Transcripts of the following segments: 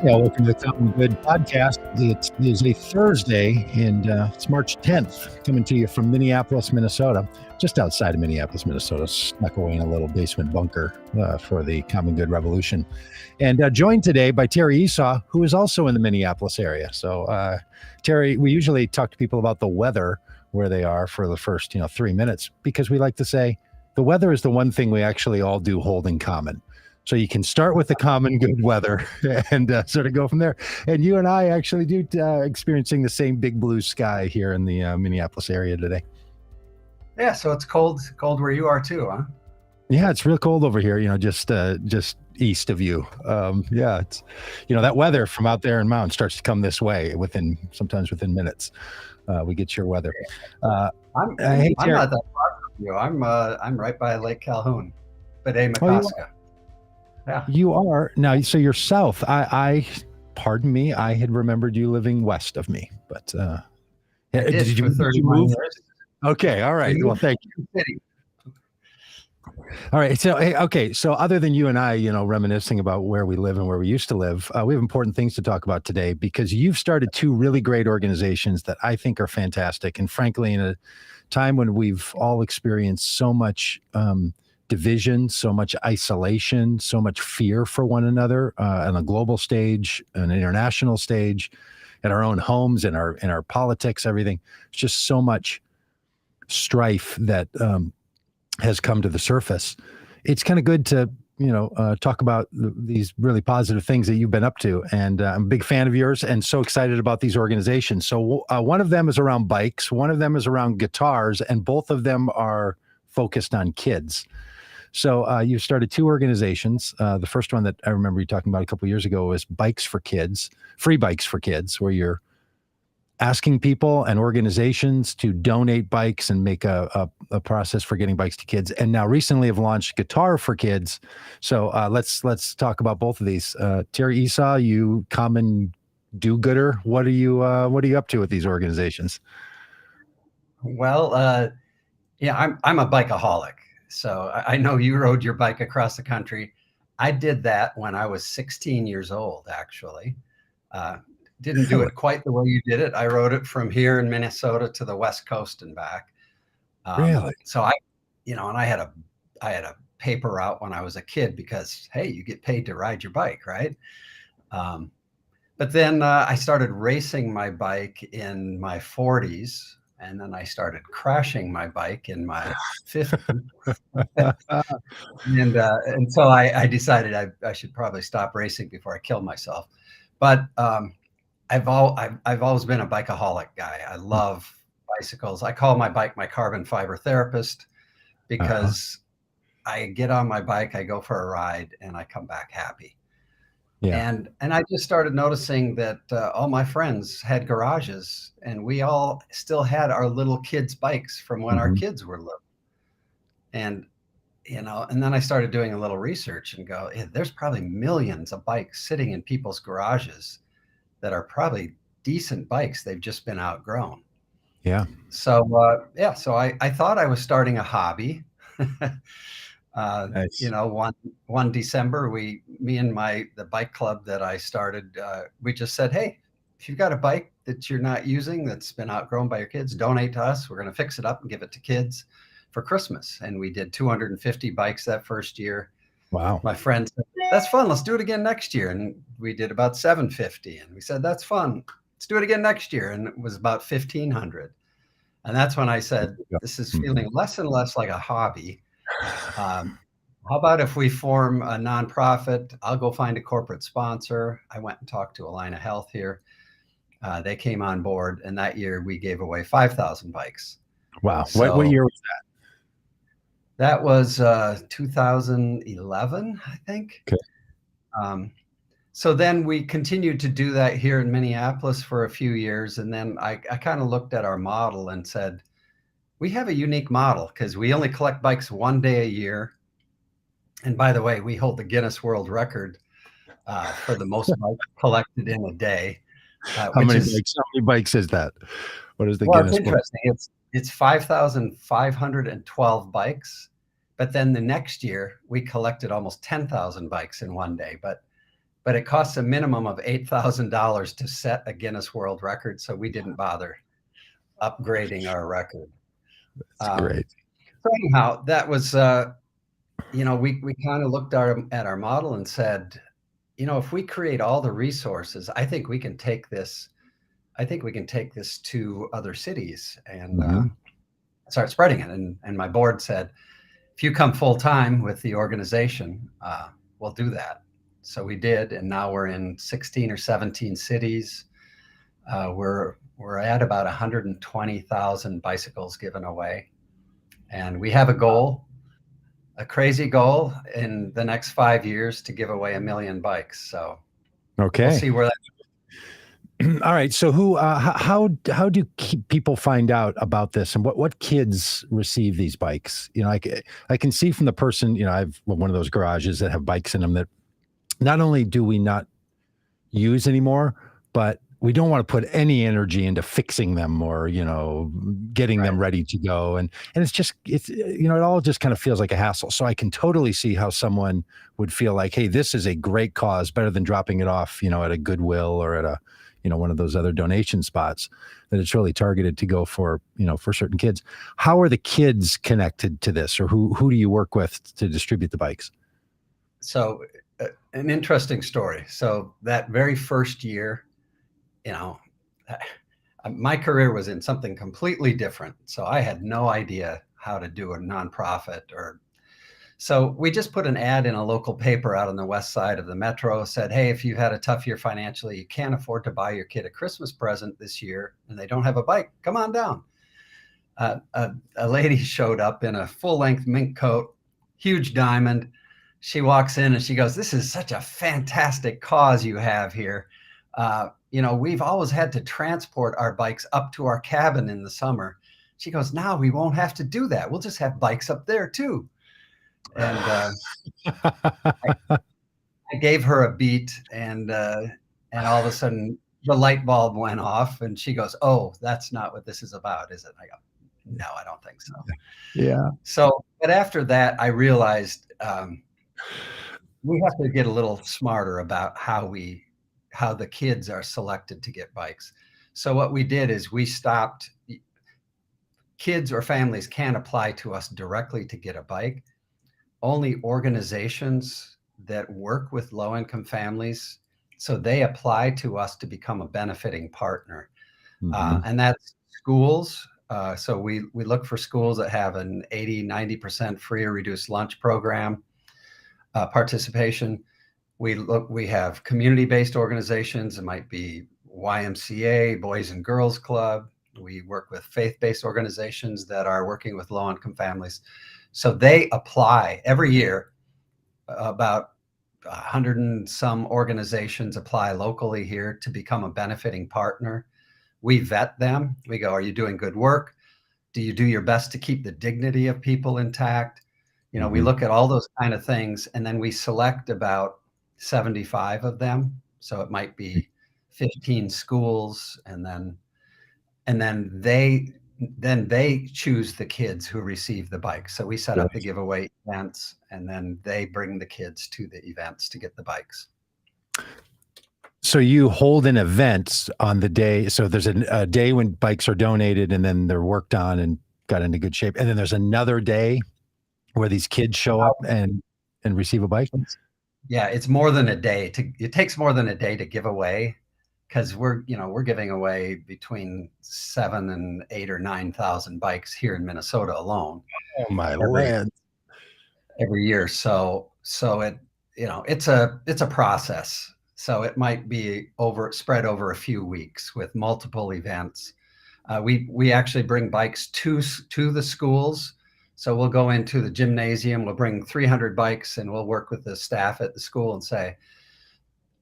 Yeah, welcome to the Common Good podcast. It is a Thursday, and it's March 10th, coming to you from Minneapolis, Minnesota, just outside of Minneapolis, Minnesota, snuck away in a little basement bunker for the Common Good Revolution. And joined today by Terry Esau, who is also in the Minneapolis area. So, Terry, we usually talk to people about the weather where they are for the first, 3 minutes, because we like to say the weather is the one thing we actually all do hold in common. So you can start with the common good weather and sort of go from there. And you and I actually do experiencing the same big blue sky here in the Minneapolis area today. Yeah, so it's cold where you are too, huh? Yeah, it's real cold over here. Just east of you. Yeah, it's that weather from out there in mountain starts to come this way sometimes within minutes. We get your weather. I'm not that far from you. I'm right by Lake Calhoun, Makaska. Yeah. You are now. So you're south. Pardon me. I had remembered you living west of me, but did you move? Years. Okay. All right. Well, thank you. All right. So, okay. So other than you and I, reminiscing about where we live and where we used to live, we have important things to talk about today because you've started two really great organizations that I think are fantastic. And frankly, in a time when we've all experienced so much division, so much isolation, so much fear for one another on a global stage, an international stage, in our own homes, in our politics, everything. It's just so much strife that has come to the surface. It's kind of good to talk about these really positive things that you've been up to, and I'm a big fan of yours, and so excited about these organizations. So one of them is around bikes, one of them is around guitars, and both of them are focused on kids. So you started two organizations. The first one that I remember you talking about a couple of years ago was Bikes for Kids, Free Bikes for Kids, where you're asking people and organizations to donate bikes and make a process for getting bikes to kids. And now recently have launched Guitar for Kids. So let's talk about both of these. Terry Esau, you common do-gooder. What are you up to with these organizations? Well, I'm a bikeaholic. So I know you rode your bike across the country. I did that when I was 16 years old, actually. Didn't do it quite the way you did it. I rode it from here in Minnesota to the West Coast and back. Really? So and I had a paper route when I was a kid because, hey, you get paid to ride your bike, right? But then I started racing my bike in my 40s. And then I started crashing my bike in my 50s. And so I decided I should probably stop racing before I killed myself. But I've always been a bikeaholic guy. I love bicycles. I call my bike my carbon fiber therapist because I get on my bike, I go for a ride, and I come back happy. Yeah. And I just started noticing that all my friends had garages, and we all still had our little kids' bikes from when our kids were little. And and then I started doing a little research and go, there's probably millions of bikes sitting in people's garages that are probably decent bikes. They've just been outgrown. Yeah. So so I thought I was starting a hobby. Nice. One December, me and the bike club that I started, we just said, hey, if you've got a bike that you're not using, that's been outgrown by your kids, donate to us. We're going to fix it up and give it to kids for Christmas. And we did 250 bikes that first year. Wow. My friend said, that's fun. Let's do it again next year. And we did about 750. And we said, that's fun. Let's do it again next year. And it was about 1,500. And that's when I said, this is feeling less and less like a hobby. How about if we form a nonprofit? I'll go find a corporate sponsor. I went and talked to Allina Health here. They came on board, and that year we gave away 5,000 bikes. Wow. So, what year was that? That was 2011, I think. Okay. So then we continued to do that here in Minneapolis for a few years. And then I kind of looked at our model and said, we have a unique model because we only collect bikes one day a year. And by the way, we hold the Guinness World Record for the most bikes collected in a day. How many bikes is that? What is the Guinness? It's interesting. It's 5,512 bikes. But then the next year, we collected almost 10,000 bikes in one day. But but it costs a minimum of $8,000 to set a Guinness World Record. So we didn't bother upgrading our record. That's great. So anyhow, that was, we kind of looked at our model and said, if we create all the resources, I think we can take this to other cities and start spreading it. And my board said, if you come full time with the organization, we'll do that. So we did, and now we're in 16 or 17 cities. We're at about 120,000 bicycles given away, and we have a goal, a crazy goal, in the next 5 years to give away 1 million bikes. So okay, we'll see where that. All right. So how do people find out about this, and what kids receive these bikes? I can see from the person, I've one of those garages that have bikes in them that not only do we not use anymore, but we don't want to put any energy into fixing them or, getting them ready to go. And it all just kind of feels like a hassle. So I can totally see how someone would feel like, hey, this is a great cause, better than dropping it off, at a Goodwill or at a, one of those other donation spots, that it's really targeted to go for, for certain kids. How are the kids connected to this, or who do you work with to distribute the bikes? So an interesting story. So that very first year, my career was in something completely different. So I had no idea how to do a nonprofit so we just put an ad in a local paper out on the west side of the metro, said, hey, if you've had a tough year financially, you can't afford to buy your kid a Christmas present this year, and they don't have a bike, come on down. A lady showed up in a full-length mink coat, huge diamond. She walks in and she goes, this is such a fantastic cause you have here. We've always had to transport our bikes up to our cabin in the summer. She goes, now we won't have to do that. We'll just have bikes up there too. And I gave her a beat, and all of a sudden the light bulb went off, and she goes, oh, that's not what this is about, is it? I go, no, I don't think so. Yeah. So, but after that, I realized we have to get a little smarter about how the kids are selected to get bikes. So what we did is we stopped. Kids or families can't apply to us directly to get a bike. Only organizations that work with low-income families, so they apply to us to become a benefiting partner. And that's schools. So we look for schools that have an 80-90% free or reduced lunch program participation. We have community-based organizations. It might be YMCA, Boys and Girls Club. We work with faith-based organizations that are working with low-income families. So they apply every year. About 100 and some organizations apply locally here to become a benefiting partner. We vet them. We go, are you doing good work? Do you do your best to keep the dignity of people intact? We look at all those kind of things, and then we select about 75 of them. So it might be 15 schools, and then they choose the kids who receive the bike. So we set up the giveaway events, and then they bring the kids to the events to get the bikes. So you hold an event on the day. So there's a day when bikes are donated and then they're worked on and got into good shape. And then there's another day where these kids show up and receive a bike. Yeah, it's more than a day. It takes more than a day to give away, because we're giving away between 7,000 and 8,000 or 9,000 bikes here in Minnesota alone. Oh my land! Every year. So it it's a process. So it might be spread over a few weeks with multiple events. We actually bring bikes to the schools. So we'll go into the gymnasium. We'll bring 300 bikes, and we'll work with the staff at the school and say,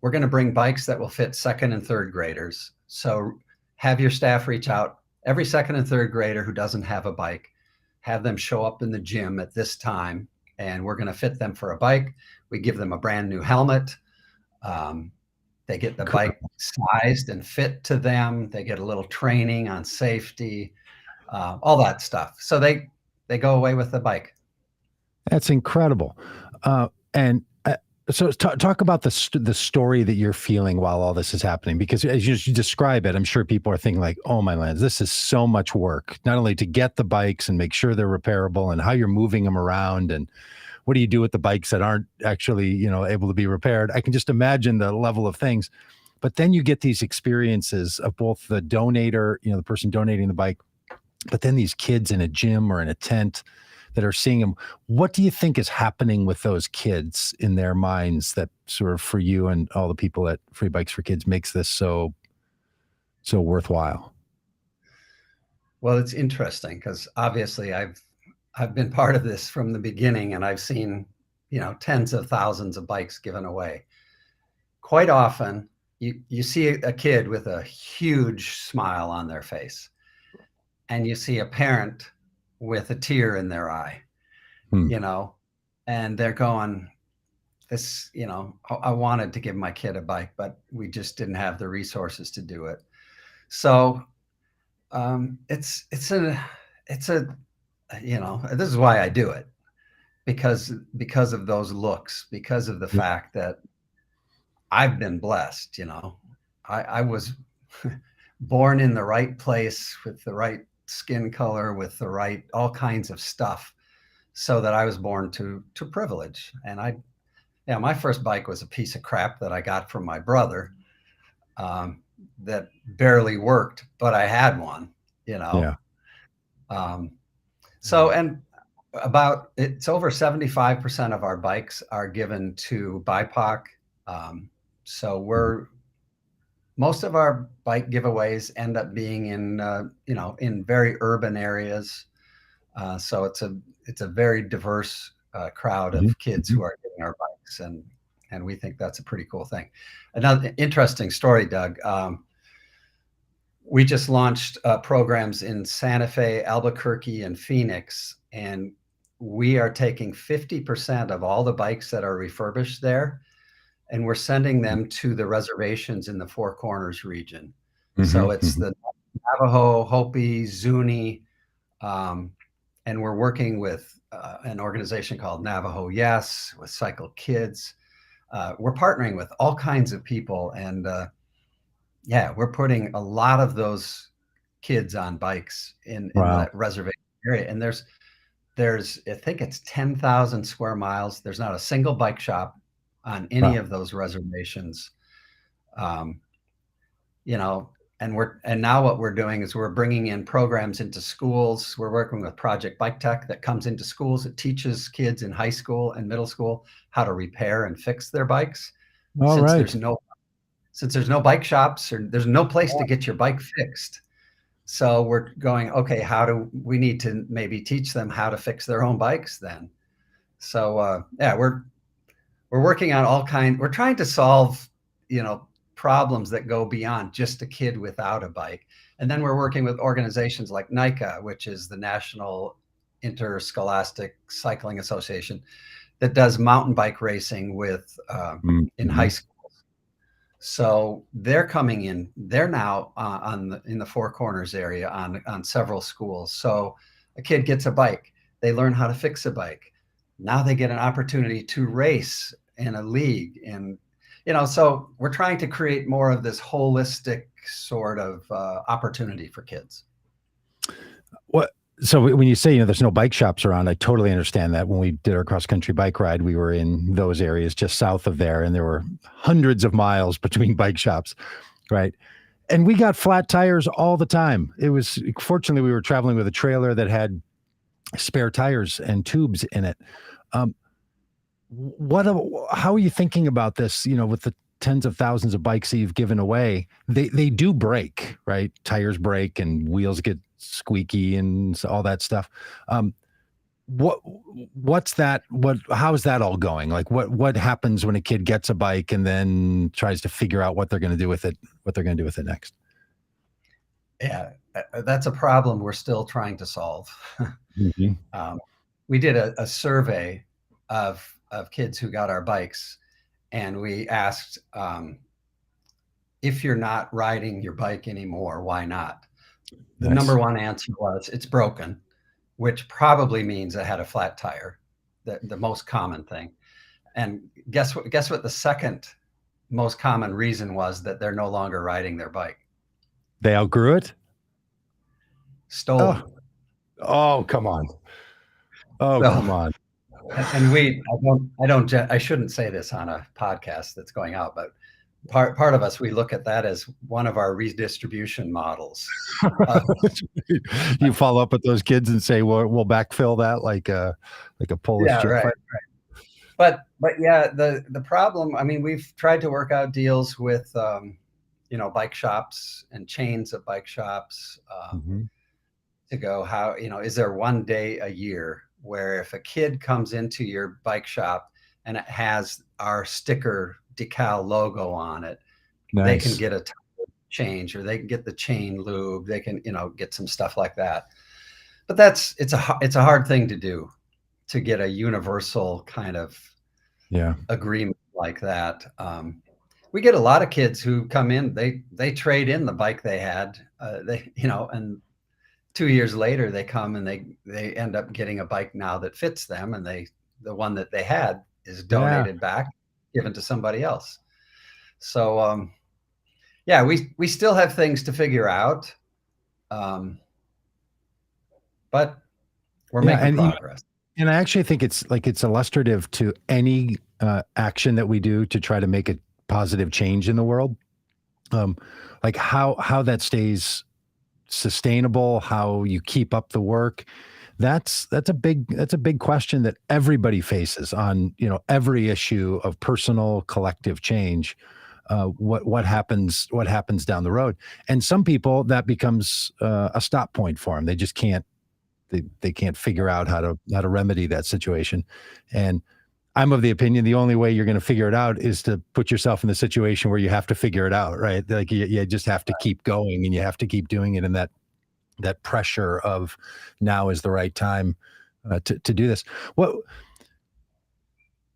we're going to bring bikes that will fit second and third graders. So have your staff reach out. Every second and third grader who doesn't have a bike, have them show up in the gym at this time, and we're going to fit them for a bike. We give them a brand new helmet. They get the bike sized and fit to them. They get a little training on safety, all that stuff. So they go away with the bike. That's incredible. And So talk about the story that you're feeling while all this is happening, because as you describe it, I'm sure people are thinking like, "Oh my lands, this is so much work, not only to get the bikes and make sure they're repairable, and how you're moving them around, and what do you do with the bikes that aren't actually, able to be repaired." I can just imagine the level of things. But then you get these experiences of both the donator, the person donating the bike, but then these kids in a gym or in a tent that are seeing them. What do you think is happening with those kids in their minds that sort of, for you and all the people at Free Bikes for Kids, makes this so worthwhile? Well, it's interesting because obviously I've been part of this from the beginning, and I've seen, tens of thousands of bikes given away. Quite often, you see a kid with a huge smile on their face, and you see a parent with a tear in their eye, Hmm. you know, and they're going, this, I wanted to give my kid a bike, but we just didn't have the resources to do it. So it's a this is why I do it, because of those looks, because of the Yeah. fact that I've been blessed. I was born in the right place with the right skin color, with the right all kinds of stuff, so that I was born to privilege. And my first bike was a piece of crap that I got from my brother, that barely worked, but I had one. You know, Yeah. um, so and about it's over 75% of our bikes are given to BIPOC. So Mhm. we're most of our bike giveaways end up being in very urban areas. So it's a very diverse crowd Mhm. of kids Mhm. who are getting our bikes, and we think that's a pretty cool thing. Another interesting story, Doug. We just launched programs in Santa Fe, Albuquerque, and Phoenix, and we are taking 50% of all the bikes that are refurbished there, and we're sending them to the reservations in the Four Corners region. So Mhm. it's Mhm. the Navajo, Hopi, Zuni, um, and we're working with an organization called Navajo Yes, with Cycle Kids. We're partnering with all kinds of people, and yeah, we're putting a lot of those kids on bikes in Wow. that reservation area. And there's I think it's 10,000 square miles. There's not a single bike shop on any Wow. of those reservations. Um, you know, and now what we're doing is we're bringing in programs into schools. We're working with Project Bike Tech that comes into schools. It teaches kids in high school and middle school how to repair and fix their bikes, All since right. there's no bike shops, or there's no place to get your bike fixed. So we're going, okay, how do we need to maybe teach them how to fix their own bikes then? So yeah, we're working on we're trying to solve, problems that go beyond just a kid without a bike. And then we're working with organizations like NICA, which is the National Interscholastic Cycling Association, that does mountain bike racing with in high Mhm. school. So they're coming in. They're now in the Four Corners area on several schools. So a kid gets a bike. They learn how to fix a bike. Now they get an opportunity to race in a league, and so we're trying to create more of this holistic sort of opportunity for kids. What so when you say, there's no bike shops around, I totally understand that. When we did our cross country bike ride, we were in those areas just south of there, and there were hundreds of miles between bike shops, right? And we got flat tires all the time. It was Fortunately, we were traveling with a trailer that had spare tires and tubes in it. Um, what how are you thinking about this, with the tens of thousands of bikes that you've given away? They do break, right? Tires break and wheels get squeaky and all that stuff. um what what's that what how's that all going? Like, what happens when a kid gets a bike and then tries to figure out what they're going to do with it next? Yeah, that's a problem we're still trying to solve. Mhm. um, we did a survey of kids who got our bikes, and we asked, if you're not riding your bike anymore, why not? The number Nice. one answer was it's broken, which probably means I had a flat tire, the most common thing. And guess what the second most common reason was that they're no longer riding their bike? They outgrew it. Stolen. Oh, oh, come on. Oh, So come on. and I shouldn't say this on a podcast that's going out, but part of us, we look at that as one of our redistribution models. Uh, You follow up with those kids and say, "Well, we'll backfill that like a Polish yeah, jet right. fighter." But yeah, the problem. I mean, we've tried to work out deals with bike shops and chains of bike shops Mhm. to go. How is there one day a year where if a kid comes into your bike shop and it has our sticker decal logo on it, they can Nice. get a tire change, or they can get the chain lube, they can get some stuff like that. But it's a hard thing to do, to get a universal kind of Yeah. agreement like that. We get a lot of kids who come in, they trade in the bike they had, and 2 years later they come and they end up getting a bike now that fits them, and the one that they had is Yeah. donated back, given to somebody else. So yeah, we still have things to figure out, um, but we're Yeah, making progress. and I actually think it's illustrative to any action that we do to try to make a positive change in the world. Um, like how that stays sustainable, how you keep up the work. That's a big question that everybody faces on every issue of personal collective change. What happens down the road, and some people that becomes a stop point for them. They just can't they can't figure out how to remedy that situation. And I'm of the opinion the only way you're going to figure it out is to put yourself in the situation where you have to figure it out, right? Like you just have to keep going and you have to keep doing it. And that pressure of now is the right time to do this. What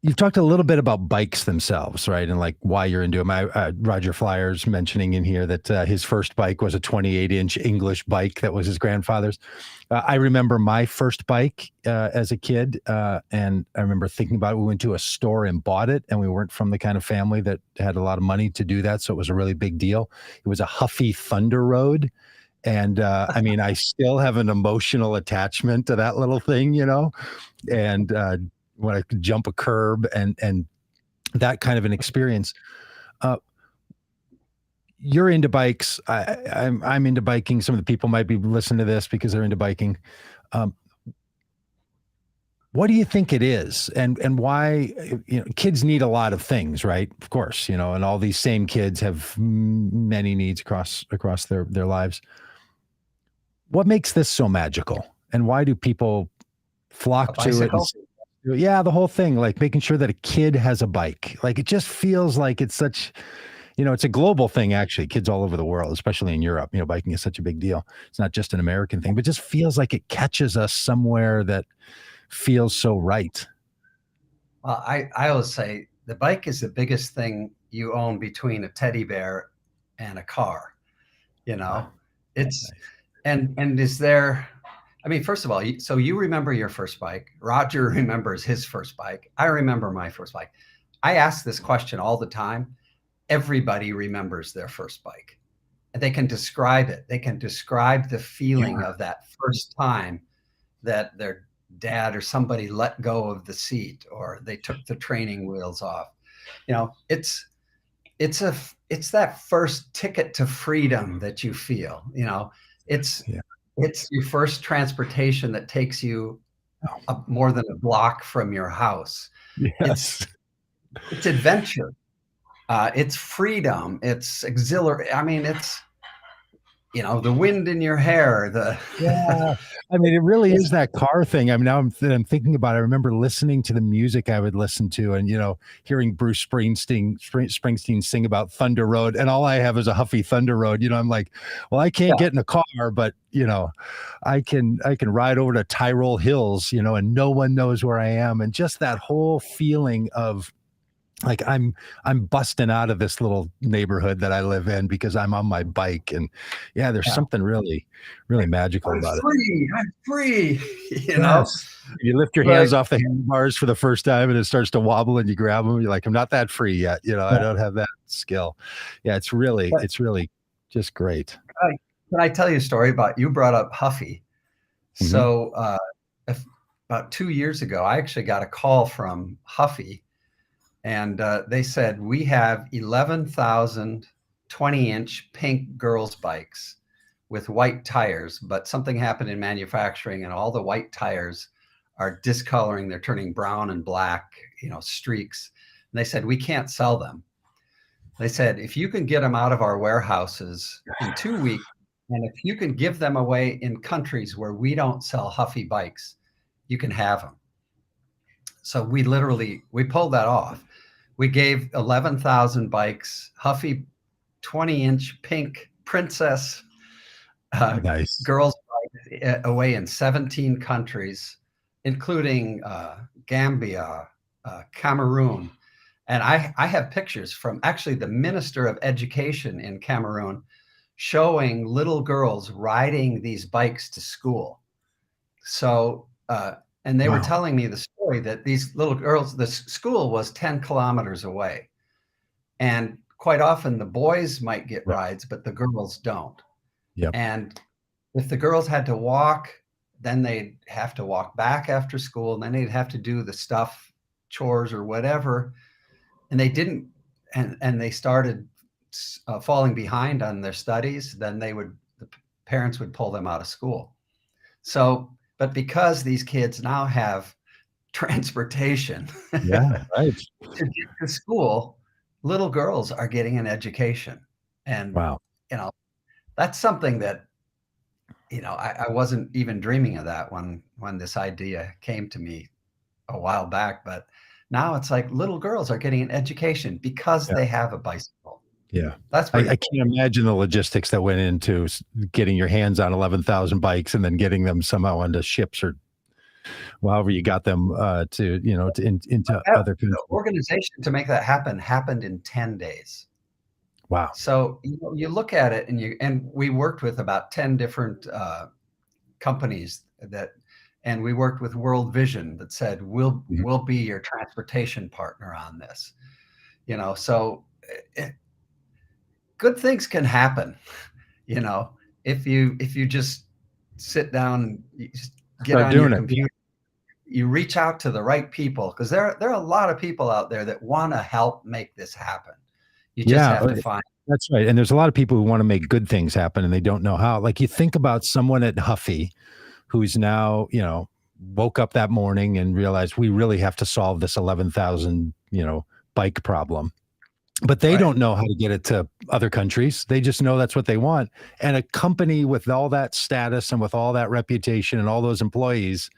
You've talked a little bit about bikes themselves, right? And like why you're into them. Roger Flyers mentioning in here that his first bike was a 28-inch English bike that was his grandfather's. I remember my first bike as a kid, and I remember thinking about it. We went to a store and bought it, and we weren't from the kind of family that had a lot of money to do that, so it was a really big deal. It was a Huffy Thunder Road, and I mean, I still have an emotional attachment to that little thing. And when I could jump a curb and that kind of an experience. Uh, you're into bikes. I'm into biking. Some of the people might be listening to this because they're into biking. Um, what do you think it is, and why? Kids need a lot of things, right? Of course, and all these same kids have many needs across their lives. What makes this so magical, and why do people A flock to it? bicycle. Yeah, the whole thing, like making sure that a kid has a bike. Like it just feels like it's such, it's a global thing, actually. Kids all over the world, especially in Europe, biking is such a big deal. It's not just an American thing, but just feels like it catches us somewhere that feels so right. Well, I always say the bike is the biggest thing you own between a teddy bear and a car. You Ah, know, it's nice. and is there. I mean, first of all, so you remember your first bike. Roger remembers his first bike. I remember my first bike. I ask this question all the time. Everybody remembers their first bike, and they can describe it. They can describe the feeling Yeah. of that first time that their dad or somebody let go of the seat, or they took the training wheels off. You know, it's a it's that first ticket to freedom that you feel. It's Yeah. it's your first transportation that takes you Oh, more than a block from your house. It's yes. it's adventure. It's freedom. It's exhilarate. I mean, it's the wind in your hair. The Yeah. I mean, it really is it's, that car thing. I mean, now I'm thinking about it. I remember listening to the music I would listen to and, hearing Bruce Springsteen sing about Thunder Road. And all I have is a Huffy Thunder Road. I'm like, well, I can't yeah, get in a car, but, I can ride over to Tyrol Hills, and no one knows where I am. And just that whole feeling of like I'm busting out of this little neighborhood that I live in because I'm on my bike. And yeah, there's Yeah. something really, really magical I'm about it. free. I'm free. You know, Yes. You lift your like hands off the handlebars for the first time and it starts to wobble and you grab them. You're like, I'm not that free yet. I yeah. don't have that skill. Yeah, But it's really just great. can I tell you a story about you brought up Huffy? Hmm. So if, about 2 years ago, I actually got a call from Huffy, and they said we have 11,000 20-inch pink girls' bikes with white tires, but something happened in manufacturing, and all the white tires are discoloring. They're turning brown and black, streaks. And they said we can't sell them. They said, if you can get them out of our warehouses in 2 weeks, and if you can give them away in countries where we don't sell Huffy bikes, you can have them. So we pulled that off. We gave 11,000 bikes, Huffy 20-inch pink princess uh, Nice. girls bikes away in 17 countries, including Gambia, Cameroon. And I have pictures from actually the Minister of Education in Cameroon showing little girls riding these bikes to school. So, and they were Wow. telling me the story that these little girls, the school was 10 kilometers away. And quite often the boys might get Yep. rides, but the girls don't. Yep. And if the girls had to walk, then they'd have to walk back after school, and then they'd have to do the stuff, chores or whatever. And they didn't, and they started falling behind on their studies, then the parents would pull them out of school. So, but because these kids now have transportation Yeah. to Right. get to school, little girls are getting an education. And, Wow. you know, that's something that, I wasn't even dreaming of that when this idea came to me a while back. But now it's like little girls are getting an education because Yeah. they have a bicycle. Yeah. That's I, pretty I cool. can't imagine the logistics that went into getting your hands on 11,000 bikes and then getting them somehow onto ships or however you got them into other The countries. organization to make that happen happened in 10 days. Wow. So you look at it, and we worked with about 10 different companies and we worked with World Vision that said Mhm. we'll be your transportation partner on this. So it, good things can happen. You know, if you just sit down, you just get Start on your doing it. Yeah. computer, you reach out to the right people, because there are a lot of people out there that want to help make this happen. You just Yeah, have to find. that's right. And there's a lot of people who want to make good things happen and they don't know how. Like you think about someone at Huffy who's now, woke up that morning and realized we really have to solve this 11,000, bike problem. But they Right. don't know how to get it to other countries. They just know that's what they want. And a company with all that status and with all that reputation and all those employees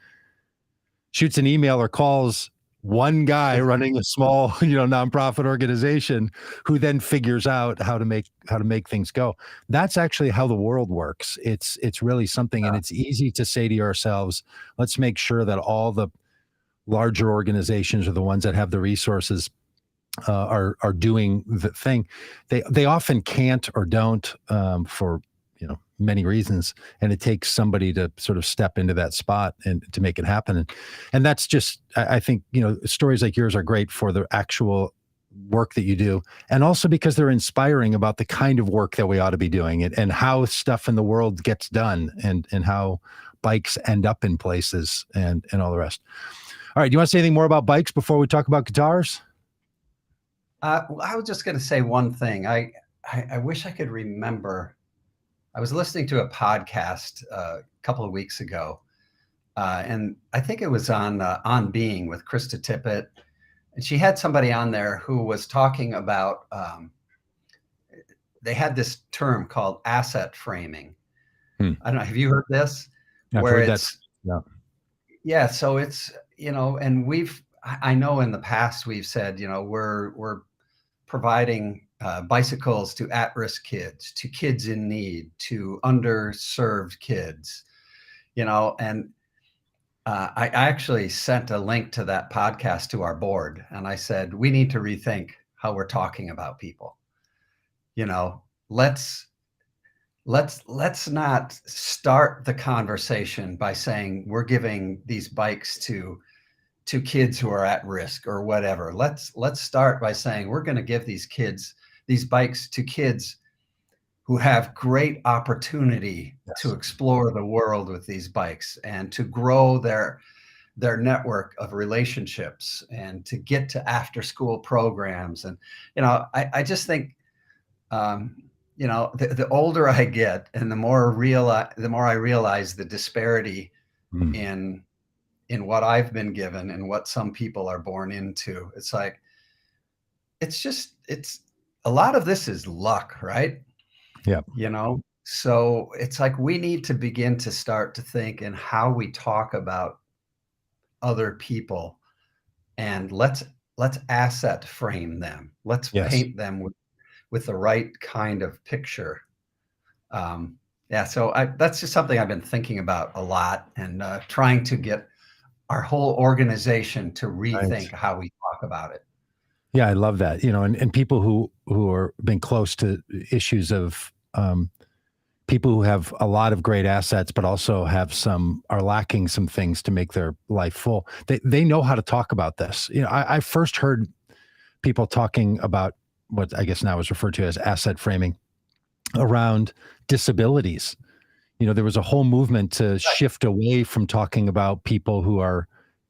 shoots an email or calls one guy running a small, nonprofit organization who then figures out how to make things go. That's actually how the world works. It's really something, and it's easy to say to yourselves, let's make sure that all the larger organizations are the ones that have the resources are doing the thing. They often can't or don't for many reasons, and it takes somebody to sort of step into that spot and to make it happen. And that's just I think stories like yours are great for the actual work that you do, and also because they're inspiring about the kind of work that we ought to be doing and how stuff in the world gets done and how bikes end up in places and all the rest. All right, do you want to say anything more about bikes before we talk about guitars? Well, I was just going to say one thing. I wish I could remember. I was listening to a podcast a couple of weeks ago, and I think it was on Being with Krista Tippett, and she had somebody on there who was talking about. They had this term called asset framing. Hmm. I don't know. Have you heard this? I've Where heard that. it's Yeah. Yeah, so it's and I know in the past we've said we're providing bicycles to at-risk kids, to kids in need, to underserved kids, and I actually sent a link to that podcast to our board, and I said, we need to rethink how we're talking about people. You know, let's let's not start the conversation by saying we're giving these bikes to kids who are at risk or whatever. Let's start by saying we're going to give these bikes to kids who have great opportunity to Yes. explore the world with these bikes and to grow their network of relationships and to get to after school programs. And I just think the older I get and the more I realize the disparity Mm. in what I've been given and what some people are born into. It's like it's a lot of this is luck, right? Yeah. So it's like we need to begin to start to think in how we talk about other people, and let's asset frame them. Let's Yes. paint them with the right kind of picture. Yeah, so that's just something I've been thinking about a lot, and trying to get our whole organization to Right. rethink how we talk about it. Yeah, I love that. And people who are been close to issues of people who have a lot of great assets, but also are lacking some things to make their life full. They know how to talk about this. I first heard people talking about what I guess now is referred to as asset framing around disabilities. There was a whole movement to shift away from talking about people who are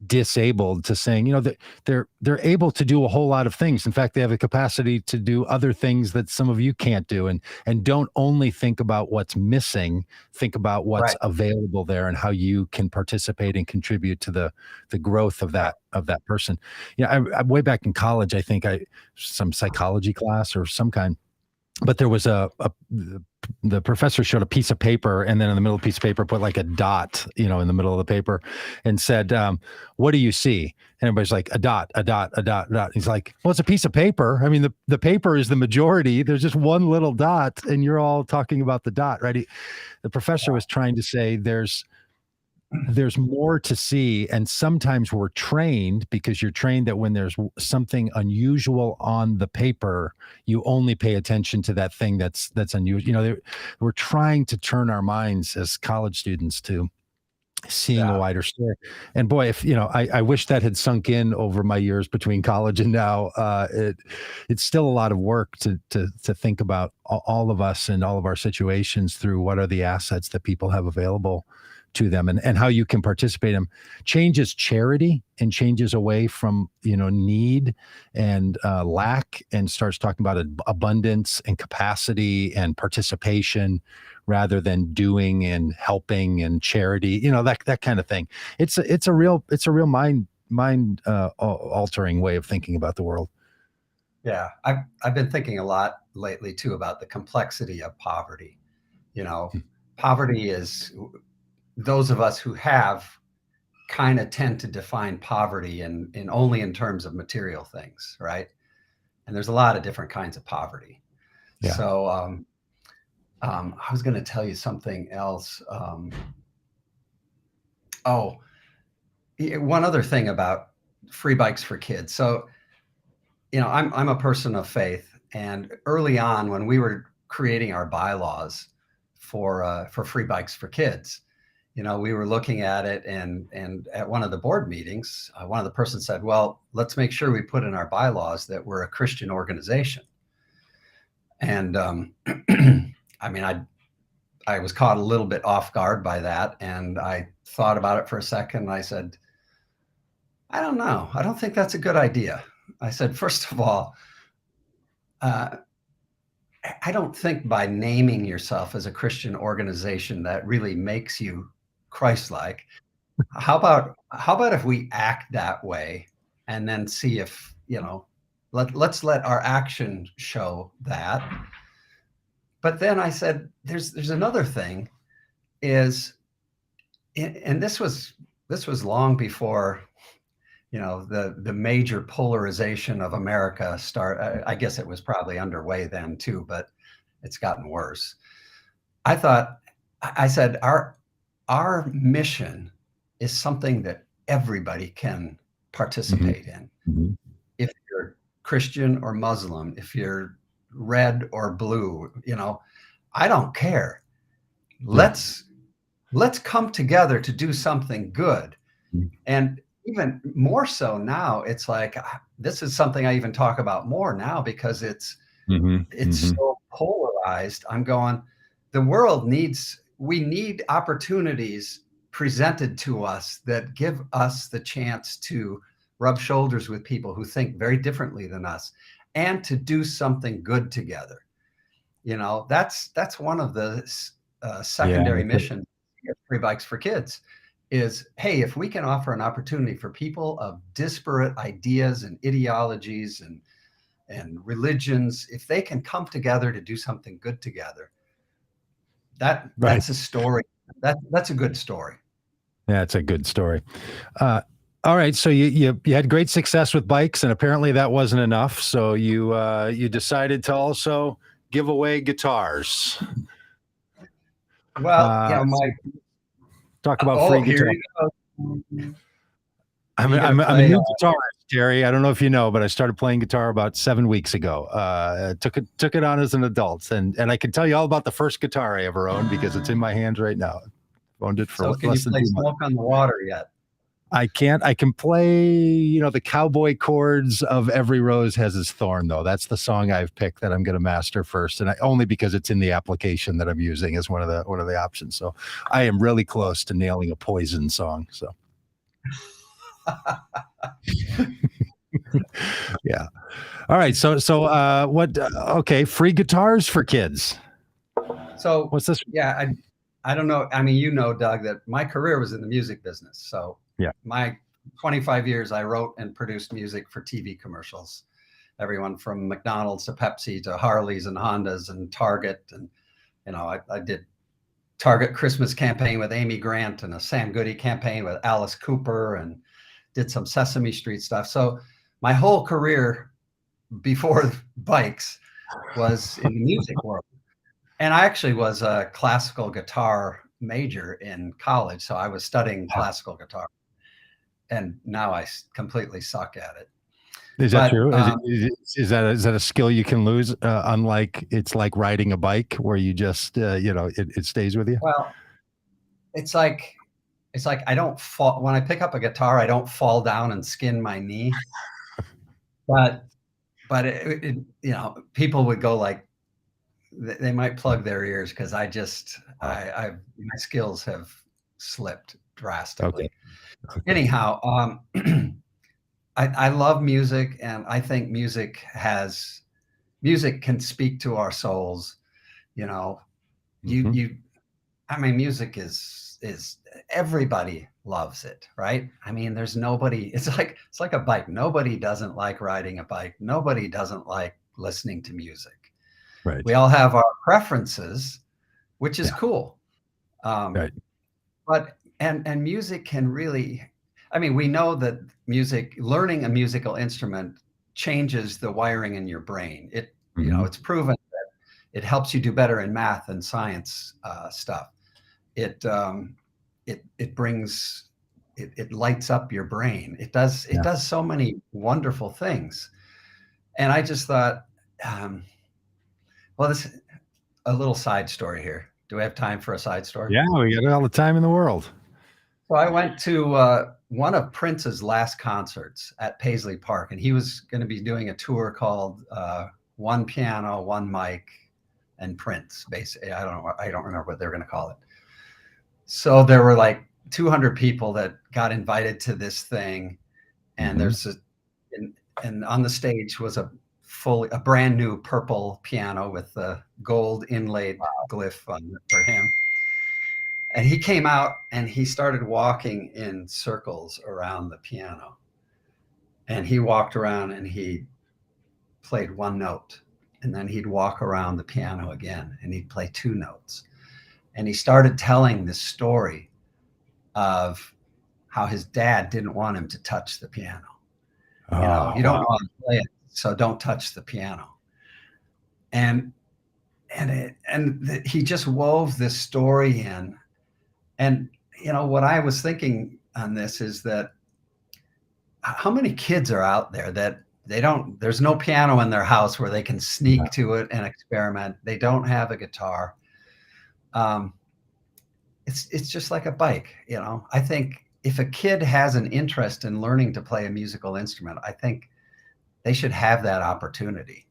disabled to saying, that they're able to do a whole lot of things. In fact, they have a capacity to do other things that some of you can't do. And don't only think about what's missing, think about what's Right, available there and how you can participate and contribute to the growth of right, that person. I way back in college, I think some psychology class or some kind, but there was the professor showed a piece of paper, and then in the middle of the piece of paper put like a dot, in the middle of the paper, and said, what do you see? And everybody's like, a dot, a dot, a dot, a dot. He's like, well, it's a piece of paper. I mean, the paper is the majority. There's just one little dot, and you're all talking about the dot, right? The professor was trying to say there's more to see, and sometimes we're trained, because you're trained that when there's something unusual on the paper, you only pay attention to that thing that's unusual. We're trying to turn our minds as college students to seeing a yeah, wider story. And boy, if I wish that had sunk in over my years between college and now. It's still a lot of work to think about all of us and all of our situations through what are the assets that people have available to them, and how you can participate in them. Changes charity and changes away from need and lack, and starts talking about abundance and capacity and participation, rather than doing and helping and charity, that kind of thing. It's a real altering way of thinking about the world. yeah. I've been thinking a lot lately too about the complexity of poverty. You know, Poverty is, those of us who have kind of tend to define poverty in only in terms of material things, right? And there's a lot of different kinds of poverty. Yeah. So I was going to tell you something else. Oh, one other thing about free bikes for kids. So I'm a person of faith, and early on when we were creating our bylaws for free bikes for kids, we were looking at it, and at one of the board meetings, one of the persons said, "Well, let's make sure we put in our bylaws that we're a Christian organization." And I mean, I was caught a little bit off guard by that, and I thought about it for a second. And I said, "I don't know. I don't think that's a good idea." I said, "First of all, uh, I don't think by naming yourself as a Christian organization that really makes you Christ-like. How about if we act that way and then see if, let's let our action show that." But then I said, there's another thing is, and this was long before, the major polarization of America start. I guess it was probably underway then too, but it's gotten worse. I thought, I said, our mission is something that everybody can Mhm. participate in. Mhm. If you're Christian or Muslim, if you're red or blue, I don't care. Yeah. Let's come together to do something good. Mhm. And even more so now, it's like this is something I even talk about more now because Mhm. it's Mhm. so polarized. I'm going, the world needs, we need opportunities presented to us that give us the chance to rub shoulders with people who think very differently than us and to do something good together. That's one of the Yeah. secondary missions of Free Bikes for Kids is, hey, if we can offer an opportunity for people of disparate ideas and ideologies and religions, if they can come together to do something good together, Right. that's a story. That's a good story. Yeah, it's a good story. Uh, all right, so you had great success with bikes, and apparently that wasn't enough. So you decided to also give away guitars. Well, So talk about oh, free here guitar. you go. Are I'm you a, going to I'm a play? new guitarist, Jerry. I don't know if you know, but I started playing guitar about 7 weeks ago. Took it on as an adult, and I can tell you all about the first guitar I ever owned because it's in my hands right now. Owned it for So, can you less than play 2 months. Smoke on the Water yet? I can't. I can play, the cowboy chords of Every Rose Has Its Thorn, though. That's the song I've picked that I'm going to master first, and only because it's in the application that I'm using as one of the options. So I am really close to nailing a Poison song. So yeah. All right. So what? Okay, free guitars for kids. So, What's this? yeah, I don't know. I mean, Doug, that my career was in the music business. So, Yeah. my 25 years, I wrote and produced music for TV commercials, everyone from McDonald's to Pepsi to Harleys and Hondas and Target. And, I did Target Christmas campaign with Amy Grant and a Sam Goody campaign with Alice Cooper and did some Sesame Street stuff. So, my whole career before bikes was in the music world. And I actually was a classical guitar major in college, so I was studying classical guitar, and now completely suck at it. Is that But true? Is that a skill you can lose? Unlike it's like riding a bike where you just it stays with you. well, it's like I don't fall when I pick up a guitar. I don't fall down and skin my knee. But people would go like they might plug their ears because Oh, my skills have slipped okay. drastically. Okay. Anyhow, I love music, and I think music can speak to our souls. You know, you Hmm. you. I mean, music is everybody loves it, right? I mean, there's nobody. It's like a bike. Nobody doesn't like riding a bike. Nobody doesn't like listening to music. Right. We all have our preferences, which is Yeah. cool. Um, Right. but music can really, I mean, we know that learning a musical instrument changes the wiring in your brain. Hmm. It's proven that it helps you do better in math and science stuff. It um it it brings it, it lights up your brain. It Yeah. does so many wonderful things. And I just thought, um, well, this a little side story here. Do we have time for a side story? Yeah. We got all the time in the world. So I went to one of Prince's last concerts at Paisley Park, and he was going to be doing a tour called One Piano, One Mic, and Prince. Basically, I don't remember what they were going to call it. So there were like 200 people that got invited to this thing, and Hmm. and on the stage was a brand new purple piano with the gold inlaid glyph on it for him. And he came out and he started walking in circles around the piano. And he walked around and he played one note. And then he'd walk around the piano again and he'd play two notes. And he started telling this story of how his dad didn't want him to touch the piano. Oh, You don't wow. know how to play it, so don't touch the piano. And he just wove this story in. And what I was thinking on this is that how many kids are out there that they don't, there's no piano in their house where they can Yeah. sneak to it and experiment. They don't have a guitar. Um, it's just like a bike, you know. I think if a kid has an interest in learning to play a musical instrument, I think they should have that opportunity.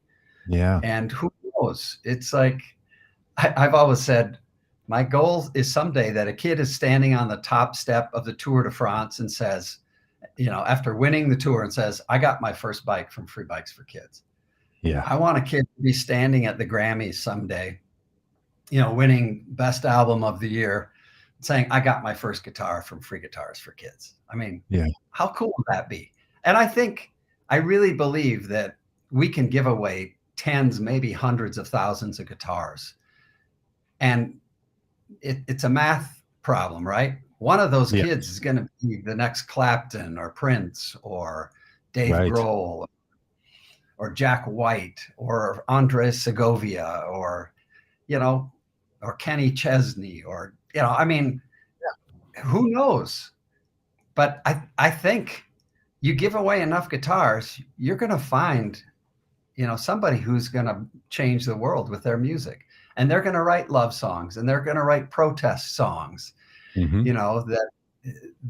Yeah. And who knows? It's like I've always said, my goal is someday that a kid is standing on the top step of the Tour de France and says, you know, after winning the tour and says, I got my first bike from Free Bikes for Kids. Yeah. I want a kid to be standing at the Grammys someday, you know, winning best album of the year, saying, I got my first guitar from Free Guitars for Kids. I mean, Yeah. how cool would that be? And I really believe that we can give away tens, maybe hundreds of thousands of guitars. And it's a math problem, right? One of those Yeah. kids is going to be the next Clapton or Prince or Dave Right. Grohl or Jack White or Andres Segovia or, you know, or Kenny Chesney or, you know, I mean, who knows? But I think you give away enough guitars, you're going to find, you know, somebody who's going to change the world with their music. And they're going to write love songs and they're going to write protest songs, Mm-hmm. you know,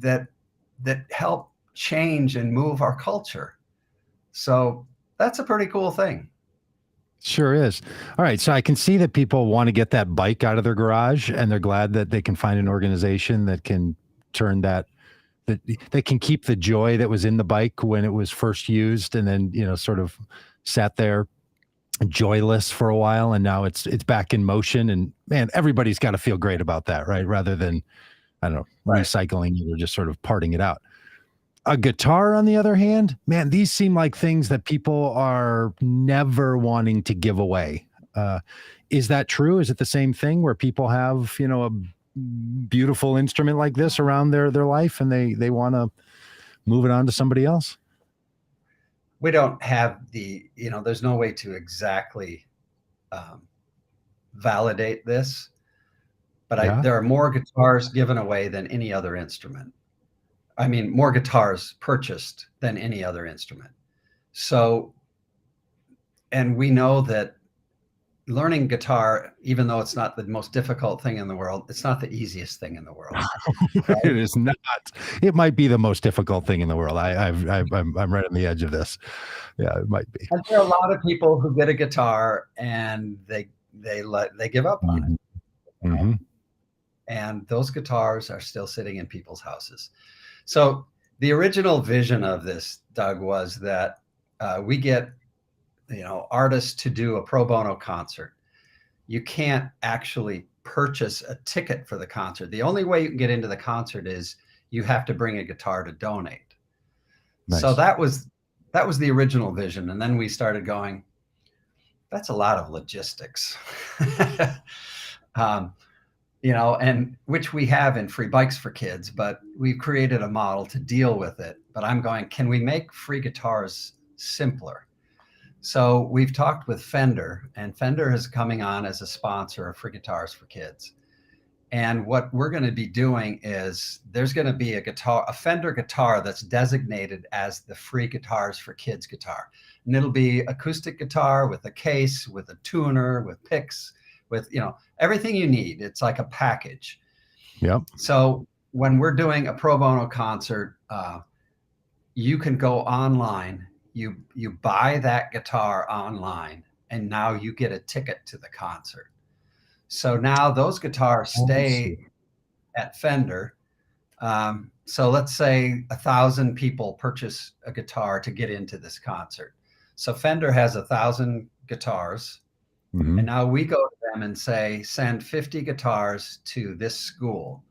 that help change and move our culture. So that's a pretty cool thing. Sure is. All right. So I can see that people want to get that bike out of their garage and they're glad that they can find an organization that can turn that they can keep the joy that was in the bike when it was first used and then, you know, sort of sat there joyless for a while. And now it's back in motion. And man, everybody's got to feel great about that, right? Rather than, I don't know, Right. recycling it or just sort of parting it out. A guitar, on the other hand, man, these seem like things that people are never wanting to give away. Is that true? Is it the same thing where people have, you know, a beautiful instrument like this around their life and they want to move it on to somebody else? We don't have the, you know, there's no way to exactly validate this, but Yeah. there are more guitars given away than any other instrument. I mean, more guitars purchased than any other instrument. So, and we know that learning guitar, even though it's not the most difficult thing in the world, it's not the easiest thing in the world. Right? It is not. It might be the most difficult thing in the world. I'm right on the edge of this. Yeah, it might be. And there are a lot of people who get a guitar and they give up on it. Mm-hmm. And those guitars are still sitting in people's houses. So the original vision of this, Doug, was that we get, you know, artists to do a pro bono concert. You can't actually purchase a ticket for the concert. The only way you can get into the concert is you have to bring a guitar to donate. Nice. So that was the original vision. And then we started going, that's a lot of logistics. You know, and which we have in Free Bikes for Kids, but we've created a model to deal with it. But I'm going, can we make free guitars simpler? So we've talked with Fender, and Fender is coming on as a sponsor of Free Guitars for Kids. And what we're going to be doing is there's going to be a Fender guitar that's designated as the Free Guitars for Kids guitar. And it'll be acoustic guitar with a case, with a tuner, with picks, with, you know, everything you need. It's like a package. Yep. So when we're doing a pro bono concert, you can go online, you buy that guitar online, and now you get a ticket to the concert. So now those guitars stay at Fender. So let's say 1,000 people purchase a guitar to get into this concert. So Fender has 1,000 guitars. Mm-hmm. And now we go to them and say, send 50 guitars to this school,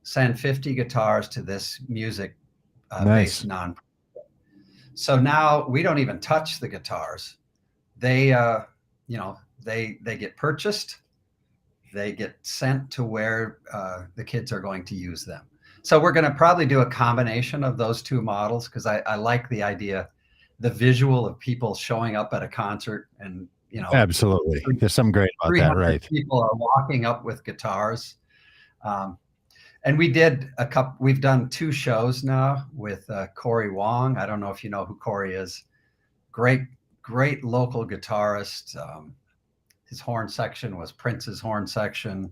send 50 guitars to this music based nonprofit. So now we don't even touch the guitars. They, you know, they get purchased, they get sent to where the kids are going to use them. So we're going to probably do a combination of those two models because I like the idea, the visual of people showing up at a concert and, you know, absolutely. There's something great about that, right? People are walking up with guitars. And we've done 2 shows now with Corey Wong. I don't know if you know who Corey is. Great, great local guitarist. His horn section was Prince's horn section.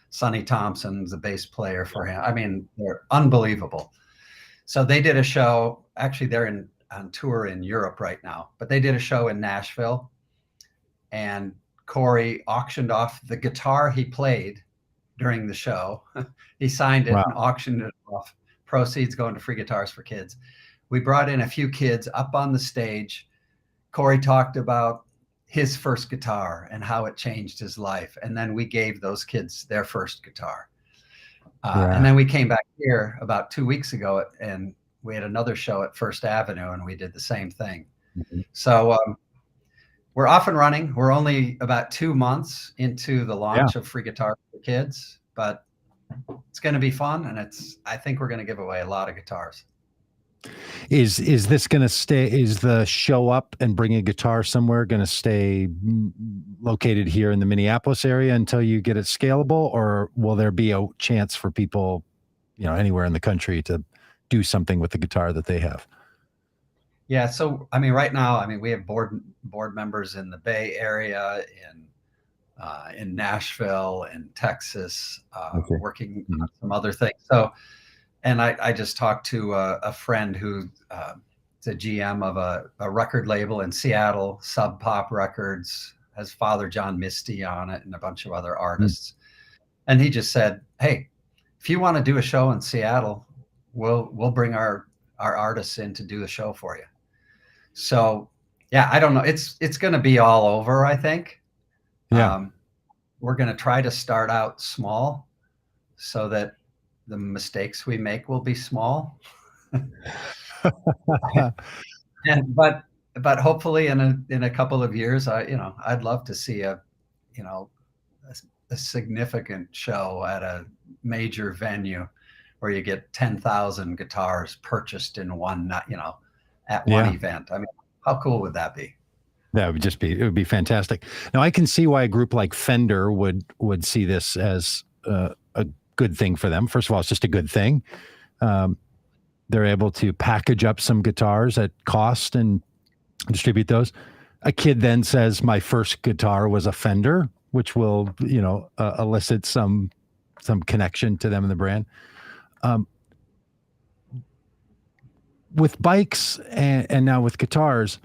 Sonny Thompson's the bass player for him. I mean, they're unbelievable. So they did a show. Actually, they're on tour in Europe right now, but they did a show in Nashville, and Corey auctioned off the guitar he played during the show. He signed it Wow. and auctioned it off. Proceeds going to Free Guitars for Kids. We brought in a few kids up on the stage. Corey talked about his first guitar and how it changed his life. And then we gave those kids their first guitar. And then we came back here about 2 weeks ago and we had another show at First Avenue and we did the same thing. So we're off and running. We're only about 2 months into the launch of Free Guitar for Kids, but it's going to be fun. And I think we're going to give away a lot of guitars. Is this going to stay? Is the show up and bring a guitar somewhere going to stay located here in the Minneapolis area until you get it scalable, or will there be a chance for people, anywhere in the country to do something with the guitar that they have? Yeah. So, I mean, right now, we have board members in the Bay Area, in Nashville, in Texas, working on some other things. So, and I just talked to a friend who's the GM of a record label in Seattle, Sub Pop Records, has Father John Misty on it and a bunch of other artists. And he just said, hey, if you want to do a show in Seattle, we'll bring our artists in to do the show for you. So, yeah, I don't know. It's going to be all over, I think. Yeah. We're going to try to start out small so that the mistakes we make will be small. But hopefully in a couple of years, I'd love to see a significant show at a major venue where you get 10,000 guitars purchased in one, at one event. How cool would that be? That would it would be fantastic. Now I can see why a group like Fender would see this as a good thing for them. First of all, it's just a good thing. They're able to package up some guitars at cost and distribute those. A kid then says, my first guitar was a Fender, which will, elicit some connection to them in the brand. With bikes and now with guitars,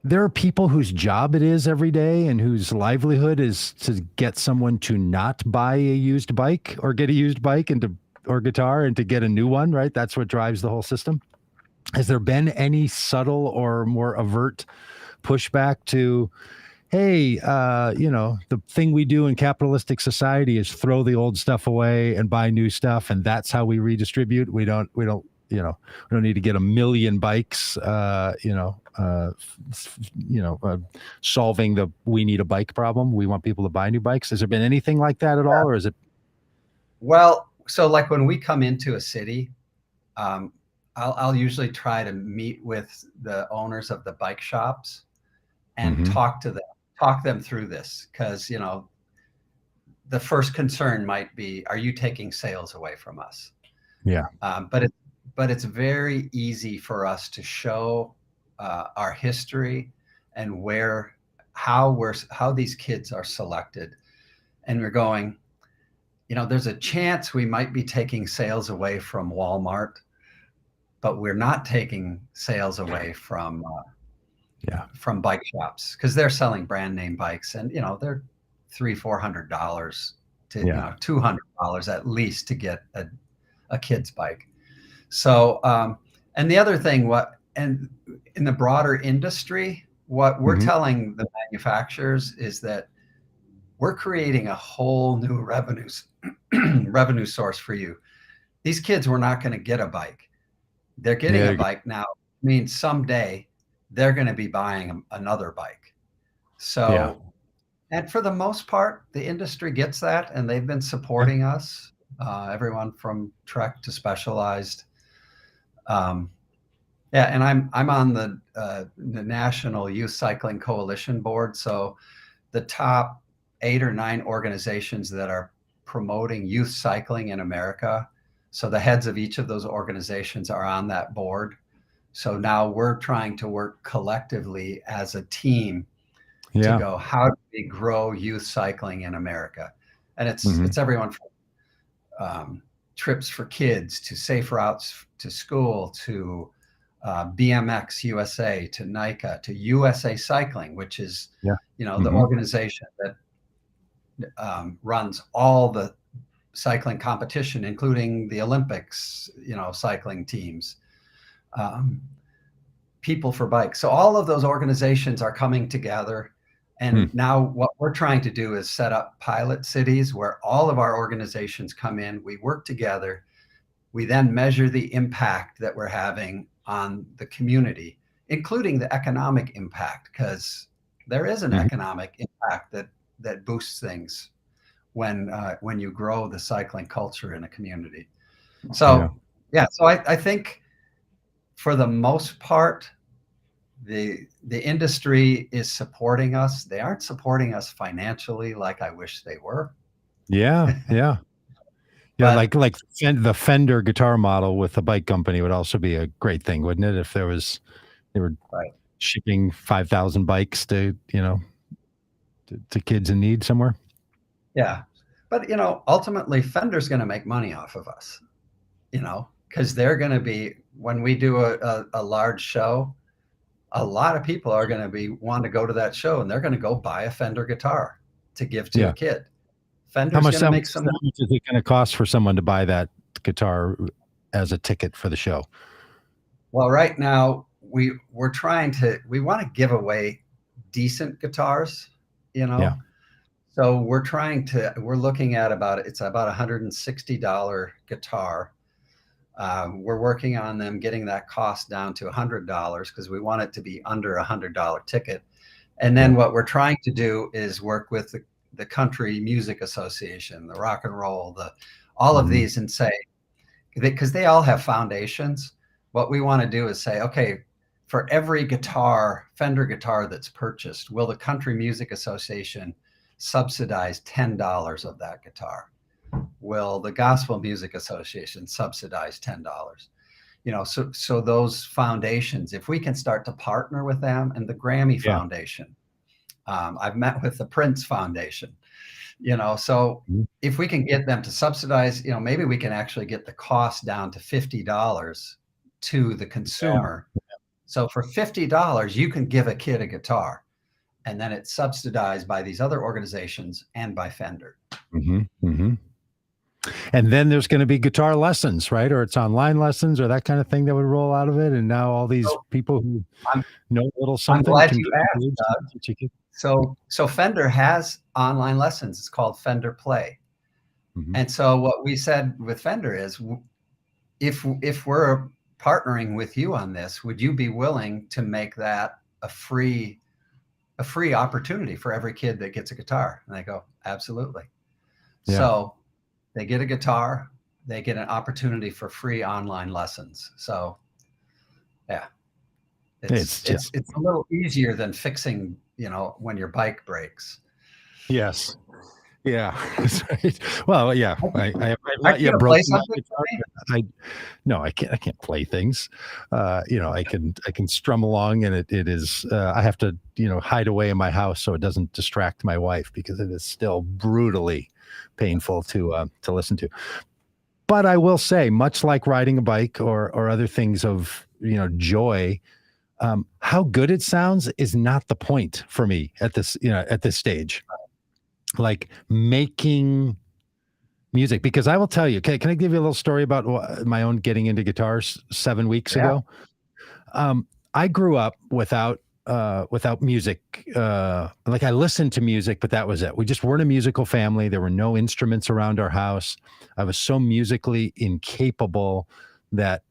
there are people whose job it is every day and whose livelihood is to get someone to not buy a used bike or get a used bike or guitar and to get a new one, right? That's what drives the whole system. Has there been any subtle or more overt pushback to, hey, the thing we do in capitalistic society is throw the old stuff away and buy new stuff, and that's how we redistribute. We don't need to get a million bikes, solving the we need a bike problem. We want people to buy new bikes. Has there been anything like that at all, or is it? Well, so like when we come into a city, I'll usually try to meet with the owners of the bike shops and talk them through this, because the first concern might be, are you taking sales away from us? Yeah. But it's very easy for us to show our history and how these kids are selected. And we're going, there's a chance we might be taking sales away from Walmart, but we're not taking sales away from bike shops, because they're selling brand name bikes, and they're $300-400 to $200 at least to get a kid's bike. So, and the other thing, in the broader industry, what we're telling the manufacturers is that we're creating a whole new revenue source for you. These kids were not going to get a bike. They're getting a bike now. I mean, someday they're going to be buying another bike. So, and for the most part, the industry gets that, and they've been supporting us. Everyone from Trek to Specialized. And I'm on the National Youth Cycling Coalition board. So the top 8 or 9 organizations that are promoting youth cycling in America. So the heads of each of those organizations are on that board. So now we're trying to work collectively as a team to Yeah. go, how do we grow youth cycling in America? And Hmm. it's everyone from trips for kids to safe routes to school to BMX USA to NICA to USA Cycling, which is Yeah. the Hmm. organization that runs all the cycling competition, including the Olympics, cycling teams, People for Bikes. So all of those organizations are coming together. And now what we're trying to do is set up pilot cities where all of our organizations come in, we work together, we then measure the impact that we're having on the community, including the economic impact, because there is an Hmm. economic impact that boosts things when you grow the cycling culture in a community. Yeah. So so I think for the most part, the industry is supporting us. They aren't supporting us financially like I wish they were, Yeah. Yeah. Yeah. but Like the Fender guitar model with the bike company would also be a great thing, wouldn't it? If they were right. shipping 5,000 bikes to, to kids in need somewhere. Yeah. But ultimately Fender's going to make money off of us, because they're going to be, when we do a large show, a lot of people are going to want to go to that show, and they're going to go buy a Fender guitar to give to a Yeah. kid. How Fender's much, going to how make much some money. is it going to cost for someone to buy that guitar as a ticket for the show? Well, right now we want to give away decent guitars, you Yeah. know. So we're looking at it's about $160 guitar. We're working on them getting that cost down to $100 because we want it to be under $100 ticket. And then Yeah. what we're trying to do is work with the Country Music Association, the Rock and Roll, all of Mhm. these, and say, because they all have foundations. What we want to do is say, okay, for every Fender guitar that's purchased, will the Country Music Association subsidize $10 of that guitar? Will the Gospel Music Association subsidize $10? So those foundations, if we can start to partner with them, and the Grammy Yeah. Foundation, I've met with the Prince Foundation, so Mhm. if we can get them to subsidize, maybe we can actually get the cost down to $50 to the Yeah. consumer. So for $50, you can give a kid a guitar, and then it's subsidized by these other organizations and by Fender. Hmm. Hmm. And then there's going to be guitar lessons, right? Or it's online lessons or that kind of thing that would roll out of it. And now all these So people who I'm, know a little I'm something glad can you get asked. engaged and teach a kid. So Fender has online lessons. It's called Fender Play. Mhm. And so what we said with Fender is, if we're partnering with you on this, would you be willing to make that a free opportunity for every kid that gets a guitar? And they go, absolutely. Yeah. So they get a guitar, they get an opportunity for free online lessons. So yeah, It's just, it's a little easier than fixing, when your bike breaks. yes. Yeah. That's right. Well, yeah. I've Aren't not you yet gonna play broken my something for guitar, me? but no, I can't play things. I can strum along and it is, I have to, hide away in my house so it doesn't distract my wife because it is still brutally painful to listen to. But I will say, much like riding a bike or other things of, joy, how good it sounds is not the point for me at this stage. Like making music, because I will tell you, can I give you a little story about my own getting into guitars 7 weeks Yeah. ago? I grew up without music. Like I listened to music, but that was it. We just weren't a musical family. There were no instruments around our house. I was so musically incapable that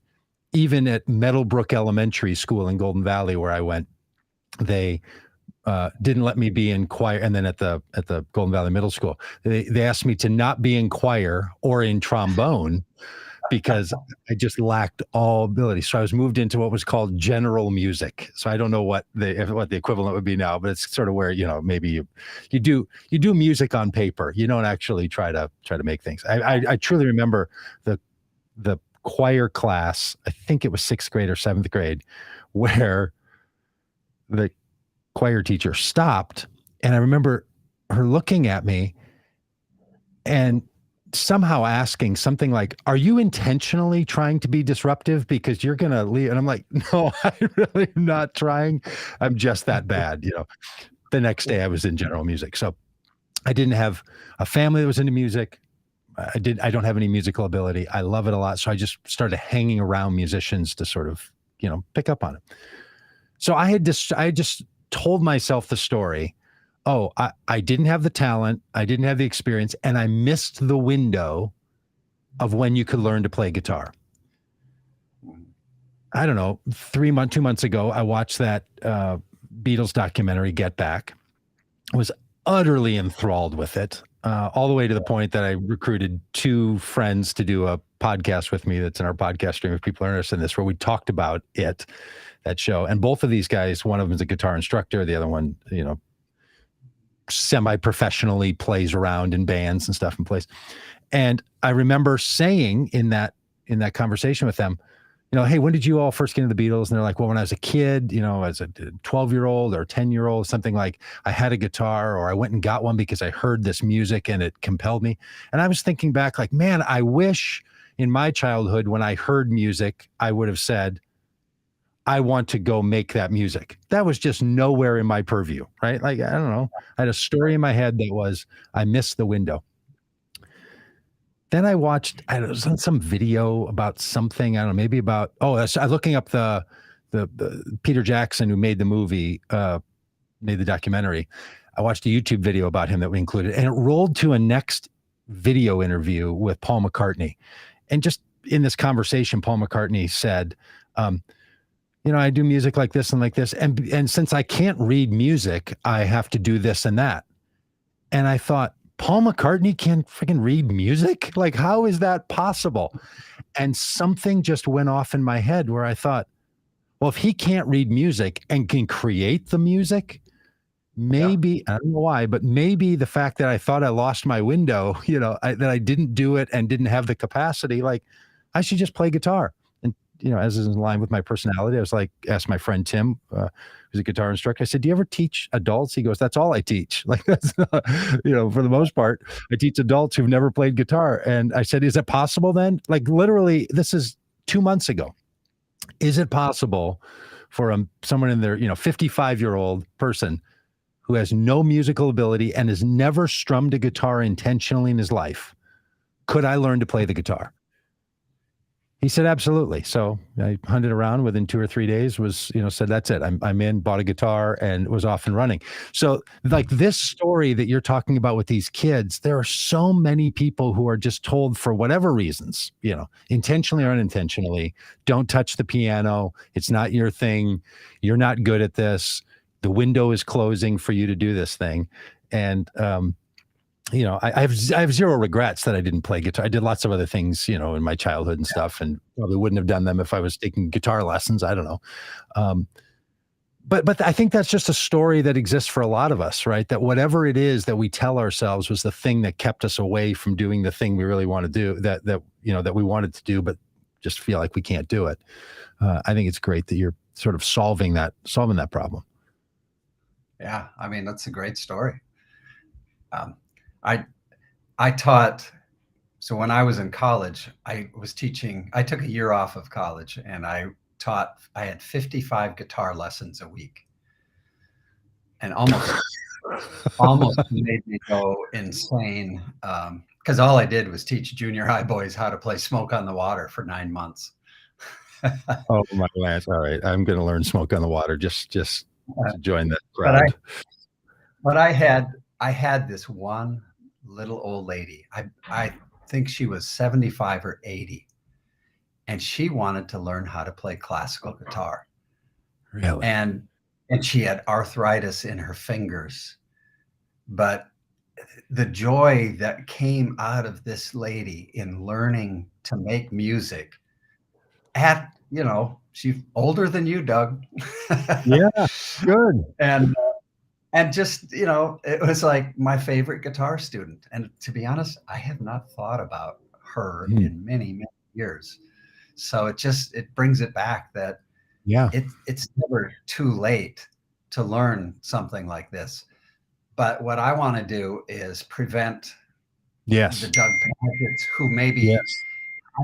even at Meadowbrook Elementary School in Golden Valley, where I went, they didn't let me be in choir. And then at the Golden Valley Middle School, they asked me to not be in choir or in trombone because I just lacked all ability. So I was moved into what was called general music. So I don't know what the equivalent would be now, but it's sort of where, maybe you do music on paper. You don't actually try to make things. I truly remember the choir class, I think it was 6th grade or 7th grade, where the choir teacher stopped, and I remember her looking at me and somehow asking something like, "Are you intentionally trying to be disruptive because you're going to leave?" And I'm like, "No, I really am not trying. I'm just that bad." The next day I was in general music. So I didn't have a family that was into music. I don't have any musical ability. I love it a lot. So I just started hanging around musicians to sort of, pick up on it. So I just told myself the story. Oh, I didn't have the talent. I didn't have the experience, and I missed the window of when you could learn to play guitar. I don't know, 2 months ago, I watched that Beatles documentary, Get Back. I was utterly enthralled with it, all the way to the point that I recruited 2 friends to do a podcast with me that's in our podcast stream if people are interested in this, where we talked about that show. And both of these guys, one of them is a guitar instructor, the other one, semi-professionally plays around in bands and stuff and plays. And I remember saying in that conversation with them, hey, when did you all first get into the Beatles? And they're like, well, when I was a kid, as a 12-year-old or 10-year-old, something like, I had a guitar or I went and got one because I heard this music and it compelled me. And I was thinking back like, man, I wish in my childhood when I heard music, I would have said, I want to go make that music. That was just nowhere in my purview, right? Like, I don't know. I had a story in my head that was, I missed the window. Then I watched, I was on some video about something, I don't know, maybe about, I was looking up the Peter Jackson who made the movie, made the documentary. I watched a YouTube video about him that we included, and it rolled to a next video interview with Paul McCartney. And just in this conversation, Paul McCartney said, I do music like this and like this. And since I can't read music, I have to do this and that. And I thought, Paul McCartney can't freaking read music? Like, how is that possible? And something just went off in my head where I thought, well, if he can't read music and can create the music, maybe, I don't know why, but maybe the fact that I thought I lost my window, that I didn't do it and didn't have the capacity, like I should just play guitar. And, as is in line with my personality, I was like, asked my friend Tim, who's a guitar instructor. I said, do you ever teach adults? He goes, that's all I teach. Like that's, for the most part, I teach adults who've never played guitar. And I said, is it possible then? Like literally, this is 2 months ago. Is it possible for someone in their, 55-year-old person who has no musical ability and has never strummed a guitar intentionally in his life, could I learn to play the guitar? He said, absolutely. So I hunted around within 2 or 3 days, said, that's it. I'm in, bought a guitar and was off and running. So like this story that you're talking about with these kids, there are so many people who are just told for whatever reasons, intentionally or unintentionally, don't touch the piano. It's not your thing. You're not good at this. The window is closing for you to do this thing. And, I have zero regrets that I didn't play guitar. I did lots of other things, in my childhood and stuff, and probably wouldn't have done them if I was taking guitar lessons. I don't know. But I think that's just a story that exists for a lot of us, right? That whatever it is that we tell ourselves was the thing that kept us away from doing the thing we really want to do, that we wanted to do, but just feel like we can't do it. I think it's great that you're sort of solving that problem. Yeah. I mean, that's a great story. I taught, so when I was in college, I took a year off of college and I had 55 guitar lessons a week, and almost made me go insane. Cause all I did was teach junior high boys how to play Smoke on the Water for 9 months. Oh my gosh. All right. I'm going to learn Smoke on the Water. Just to join that crowd. But I had this one little old lady. I think she was 75 or 80, and she wanted to learn how to play classical guitar. Really? And she had arthritis in her fingers, but the joy that came out of this lady in learning to make music at, she's older than you, Doug. Yeah, good. and and just, it was like my favorite guitar student. And to be honest, I have not thought about her Hmm. in many, many years. So it brings it back that Yeah. it's never too late to learn something like this. But what I want to do is prevent the Yes. Doug Pagitts who maybe Yes.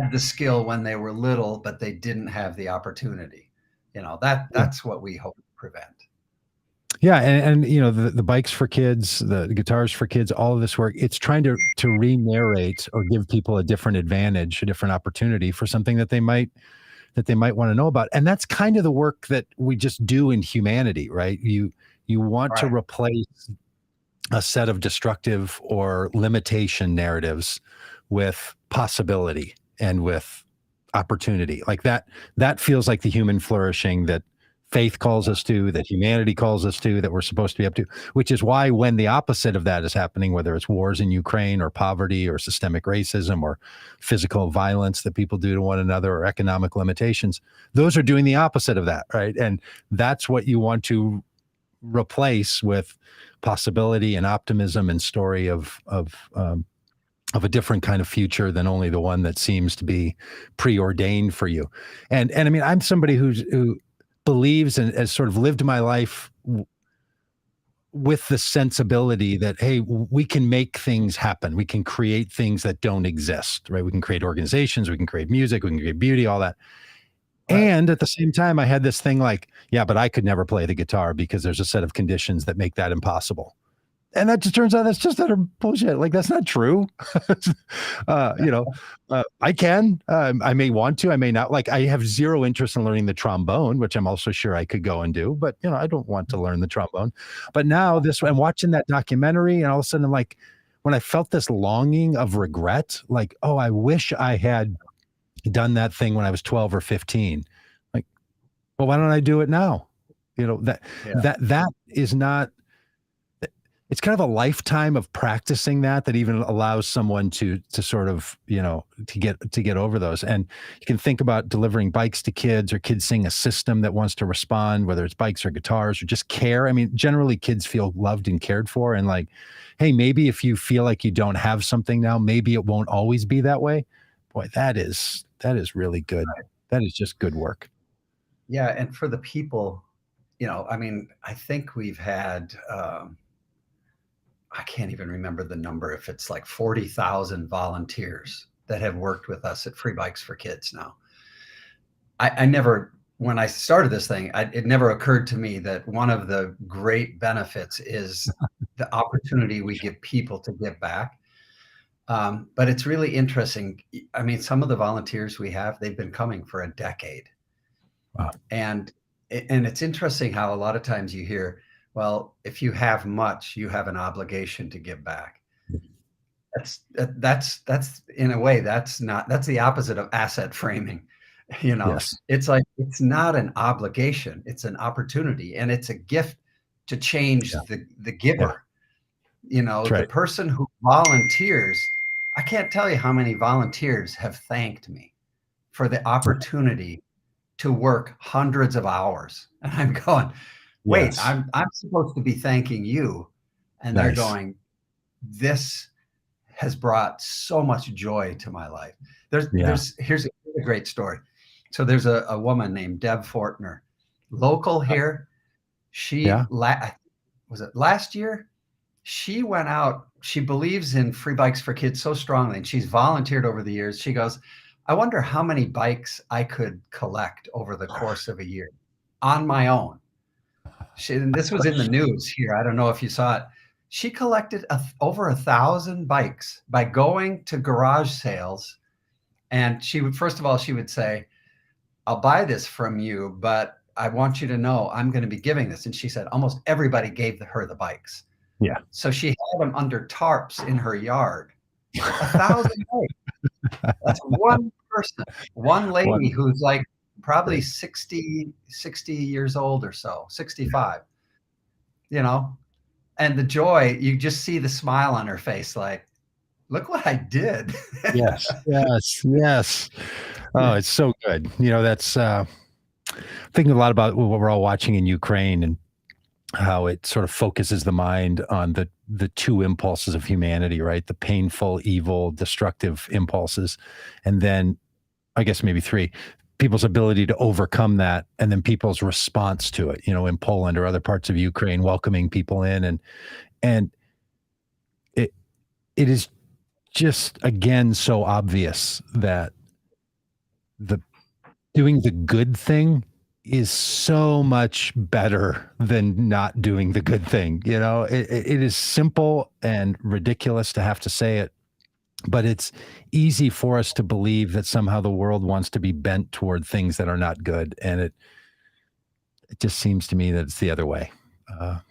had the skill when they were little, but they didn't have the opportunity. That's what we hope to prevent. Yeah, and the bikes for kids, the guitars for kids, all of this work, it's trying to re-narrate or give people a different advantage, a different opportunity for something that they might want to know about. And that's kind of the work that we just do in humanity, right? You want to Right. replace a set of destructive or limitation narratives with possibility and with opportunity. Like that feels like the human flourishing that faith calls us to, that humanity calls us to, that we're supposed to be up to, which is why when the opposite of that is happening, whether it's wars in Ukraine or poverty or systemic racism or physical violence that people do to one another or economic limitations, those are doing the opposite of that, right? And that's what you want to replace with possibility and optimism and story of a different kind of future than only the one that seems to be preordained for you. And I mean, I'm somebody who believes and has sort of lived my life with the sensibility that, hey, we can make things happen. We can create things that don't exist, right? We can create organizations, we can create music, we can create beauty, all that. Right. And at the same time, I had this thing like, yeah, but I could never play the guitar because there's a set of conditions that make that impossible. And that just turns out that's just utter bullshit. Like, that's not true. uh, you know, I can, I may want to, I may not. Like, I have zero interest in learning the trombone, which I'm also sure I could go and do, but I don't want to learn the trombone. But now I'm watching that documentary, and all of a sudden I'm like, when I felt this longing of regret, like, oh, I wish I had done that thing when I was 12 or 15. Like, well, why don't I do it now? That Yeah. that is not, it's kind of a lifetime of practicing that even allows someone to sort of, to get over those. And you can think about delivering bikes to kids, or kids seeing a system that wants to respond, whether it's bikes or guitars or just care. I mean, generally kids feel loved and cared for, and like, hey, maybe if you feel like you don't have something now, maybe it won't always be that way. Boy, that is really good. Right. That is just good work. Yeah. And for the people, I mean, I think we've had, I can't even remember the number, if it's like 40,000 volunteers that have worked with us at Free Bikes for Kids now. I never, when I started this thing, it never occurred to me that one of the great benefits is the opportunity we give people to give back. But it's really interesting. I mean, some of the volunteers we have, they've been coming for a decade. Wow. And it's interesting how a lot of times you hear, well, if you have much, you have an obligation to give back. That's in a way, that's the opposite of asset framing. Yes. It's like, it's not an obligation, it's an opportunity, and it's a gift to change Yeah. the giver. That's The right. person who volunteers, I can't tell you how many volunteers have thanked me for the opportunity to work hundreds of hours. And I'm going, wait, Yes. I'm supposed to be thanking you. And they're Nice. going, this has brought so much joy to my life. Yeah. Here's a great story. So there's a woman named Deb Fortner, local here. Yeah. Was it last year? She went out. She believes in Free Bikes for Kids so strongly, and she's volunteered over the years. She goes, I wonder how many bikes I could collect over the course of a year on my own. And this was in the news here. I don't know if you saw it. She collected over 1,000 bikes by going to garage sales. And first of all, she would say, I'll buy this from you, but I want you to know I'm going to be giving this. And she said almost everybody gave her the bikes. Yeah. So she had them under tarps in her yard. 1,000 bikes. That's one person, one lady who's like probably 60 years old or so, 65. And the joy, you just see the smile on her face, like, look what I did. Yes, yes, yes. Oh, it's so good. That's thinking a lot about what we're all watching in Ukraine and how it sort of focuses the mind on the two impulses of humanity, right? The painful, evil, destructive impulses, and then I guess maybe three, people's ability to overcome that, and then people's response to it. In Poland or other parts of Ukraine, welcoming people in, and it it is just again so obvious that the doing the good thing is so much better than not doing the good thing. It is simple and ridiculous to have to say it, but it's easy for us to believe that somehow the world wants to be bent toward things that are not good. And it just seems to me that it's the other way.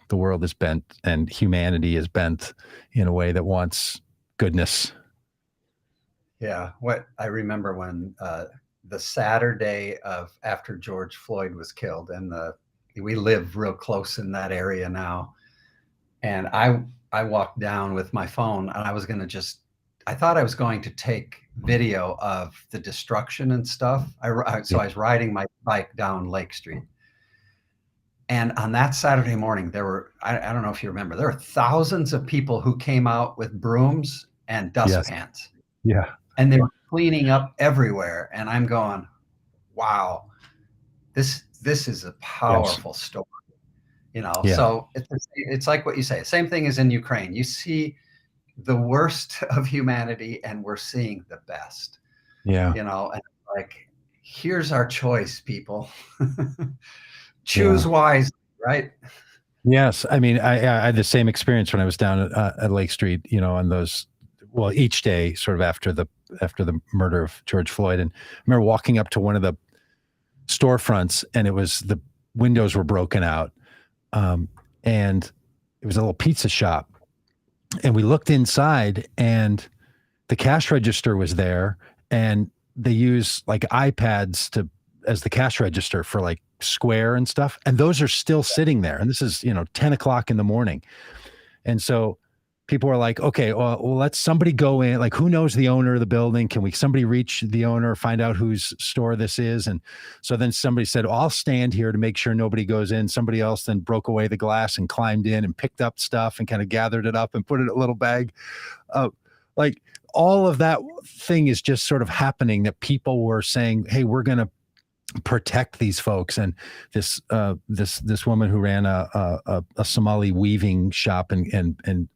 The world is bent and humanity is bent in a way that wants goodness. Yeah. What I remember when the Saturday of after George Floyd was killed, and we live real close in that area now. And I walked down with my phone, and I thought I was going to take video of the destruction and stuff. So I was riding my bike down Lake Street. And on that Saturday morning, I don't know if you remember, there were thousands of people who came out with brooms and dustpans. Yeah. And they were cleaning up everywhere. And I'm going, wow, this is a powerful story. So it's like what you say. Same thing as in Ukraine. You see the worst of humanity, and we're seeing the best. Yeah. And like, here's our choice, people. Choose wisely, right? Yes. I mean, I had the same experience when I was down at Lake Street, on those, each day sort of after the murder of George Floyd. And I remember walking up to one of the storefronts, and the windows were broken out. And it was a little pizza shop, and we looked inside, and the cash register was there, and they use like iPads as the cash register for like Square and stuff. And those are still sitting there. And this is, 10 o'clock in the morning. And so people were like, okay, well, let somebody go in. Like, who knows the owner of the building? Can somebody reach the owner, find out whose store this is? And so then somebody said, I'll stand here to make sure nobody goes in. Somebody else then broke away the glass and climbed in and picked up stuff and kind of gathered it up and put it in a little bag. Like, all of that thing is just sort of happening, that people were saying, hey, we're going to protect these folks. And this woman who ran a Somali weaving shop and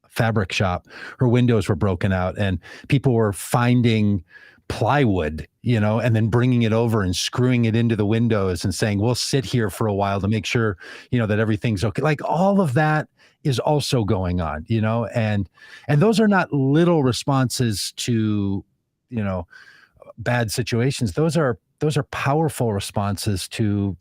fabric shop, her windows were broken out, and people were finding plywood, and then bringing it over and screwing it into the windows and saying, we'll sit here for a while to make sure, that everything's okay. Like, all of that is also going on, and those are not little responses to, bad situations. Those are powerful responses to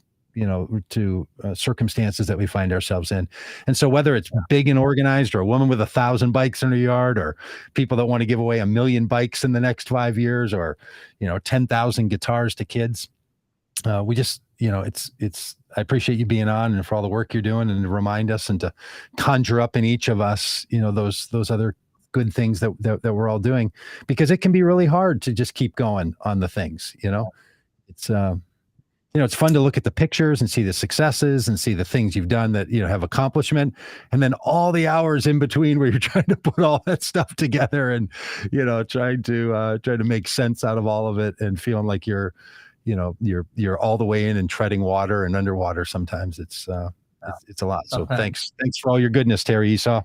circumstances that we find ourselves in. And so whether it's big and organized, or a woman with 1,000 bikes in her yard, or people that want to give away 1 million bikes in the next 5 years, or 10,000 guitars to kids, we just, I appreciate you being on, and for all the work you're doing, and to remind us and to conjure up in each of us, those other good things that we're all doing, because it can be really hard to just keep going on the things. It's it's fun to look at the pictures and see the successes and see the things you've done that have accomplishment, and then all the hours in between where you're trying to put all that stuff together and trying to make sense out of all of it, and feeling like you're all the way in and treading water and underwater. Sometimes it's a lot. So thanks for all your goodness, Terry Esau.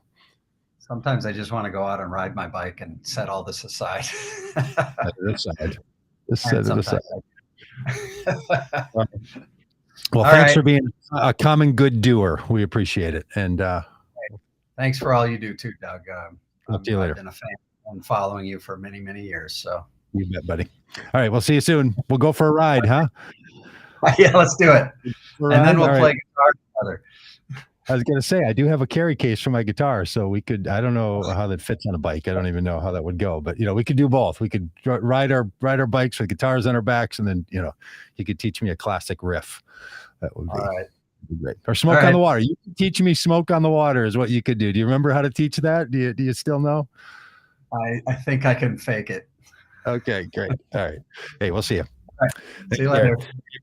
Sometimes I just want to go out and ride my bike and set all this aside. This set it aside. Well, all thanks right. for being a common good doer. We appreciate it. And thanks for all you do too, Doug. Talk to you later. I've been a fan and following you for many, many years. So you bet, buddy. All right, we'll see you soon. We'll go for a ride, huh? Yeah, let's do it. And then we'll play guitar together. I was going to say, I do have a carry case for my guitar, so we could, I don't know how that fits on a bike. I don't even know how that would go, but we could do both. We could ride our bikes with guitars on our backs, and then, you could teach me a classic riff. That would be all right. Great. Or smoke All on right. the water. You teach me smoke on the water is what you could do. Do you remember how to teach that? Do you still know? I think I can fake it. Okay, great. All right. Hey, we'll see you. All right. See you Take care. later.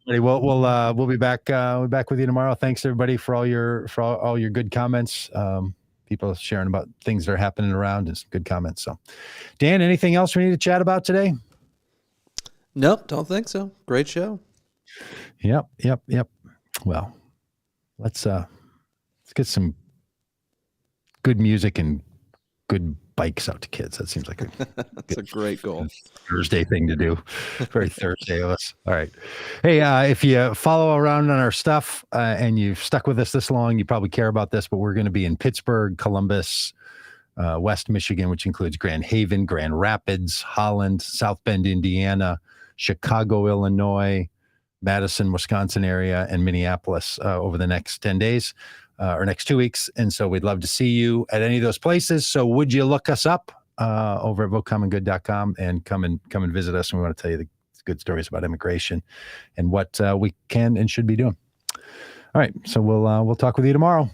Everybody, we'll be back. We'll be back with you tomorrow. Thanks everybody for all your good comments. People sharing about things that are happening around and some good comments. So, Dan, anything else we need to chat about today? Nope, don't think so. Great show. Yep. Well, let's get some good music and good bikes out to kids. That seems like That's a great goal. Thursday thing to do. Very Thursday of us. All right. Hey, if you follow around on our stuff and you've stuck with us this long, you probably care about this, but we're going to be in Pittsburgh, Columbus, West Michigan, which includes Grand Haven, Grand Rapids, Holland, South Bend, Indiana, Chicago, Illinois, Madison, Wisconsin area, and Minneapolis over the next 10 days. Or next 2 weeks. And so we'd love to see you at any of those places. So would you look us up over at votecommonggood.com and come and visit us. And we want to tell you the good stories about immigration and what we can and should be doing. All right. So we'll talk with you tomorrow.